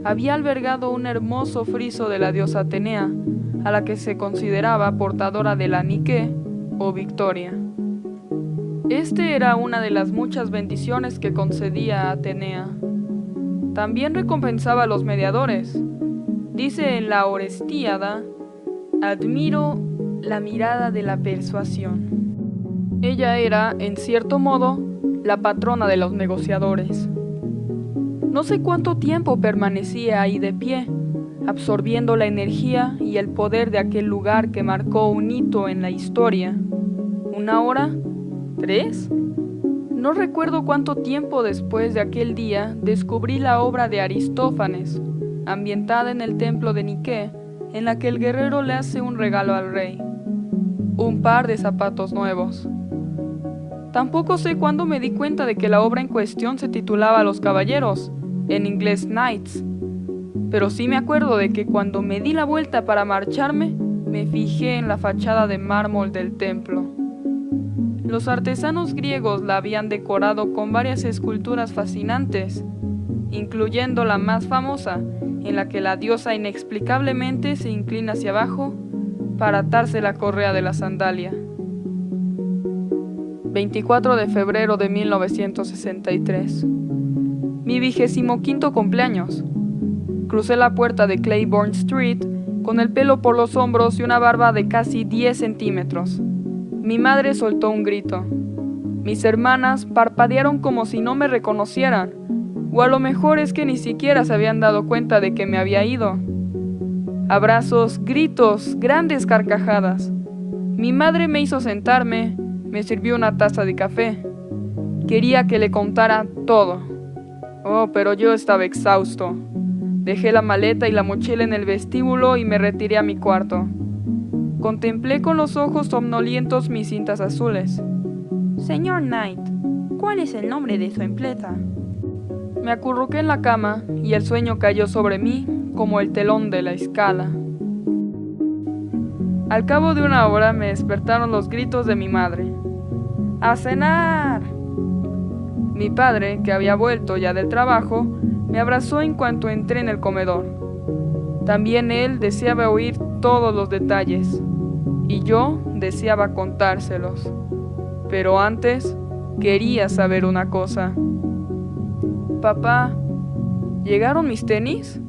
había albergado un hermoso friso de la diosa Atenea, a la que se consideraba portadora de la Nike o victoria. Este era una de las muchas bendiciones que concedía a Atenea. También recompensaba a los mediadores. Dice en la Orestíada: admiro la mirada de la persuasión. Ella era, en cierto modo, la patrona de los negociadores. No sé cuánto tiempo permanecía ahí de pie, absorbiendo la energía y el poder de aquel lugar que marcó un hito en la historia. ¿Una hora? ¿3? No recuerdo cuánto tiempo después de aquel día descubrí la obra de Aristófanes, ambientada en el templo de Nike, en la que el guerrero le hace un regalo al rey: un par de zapatos nuevos. Tampoco sé cuándo me di cuenta de que la obra en cuestión se titulaba Los Caballeros, en inglés Knights, pero sí me acuerdo de que cuando me di la vuelta para marcharme, me fijé en la fachada de mármol del templo. Los artesanos griegos la habían decorado con varias esculturas fascinantes, incluyendo la más famosa, en la que la diosa inexplicablemente se inclina hacia abajo para atarse la correa de la sandalia. 24 de febrero de 1963. Mi 25º cumpleaños. Crucé la puerta de Claiborne Street con el pelo por los hombros y una barba de casi 10 centímetros. Mi madre soltó un grito. Mis hermanas parpadearon como si no me reconocieran, o a lo mejor es que ni siquiera se habían dado cuenta de que me había ido. Abrazos, gritos, grandes carcajadas. Mi madre me hizo sentarme, me sirvió una taza de café. Quería que le contara todo. Oh, pero yo estaba exhausto. Dejé la maleta y la mochila en el vestíbulo y me retiré a mi cuarto. Contemplé con los ojos somnolientos mis cintas azules. Señor Knight, ¿cuál es el nombre de su empresa? Me acurruqué en la cama y el sueño cayó sobre mí como el telón de la escala. Al cabo de una hora me despertaron los gritos de mi madre. ¡A cenar! Mi padre, que había vuelto ya del trabajo, me abrazó en cuanto entré en el comedor. También él deseaba oír todos los detalles, y yo deseaba contárselos. Pero antes, quería saber una cosa. Papá, ¿llegaron mis tenis?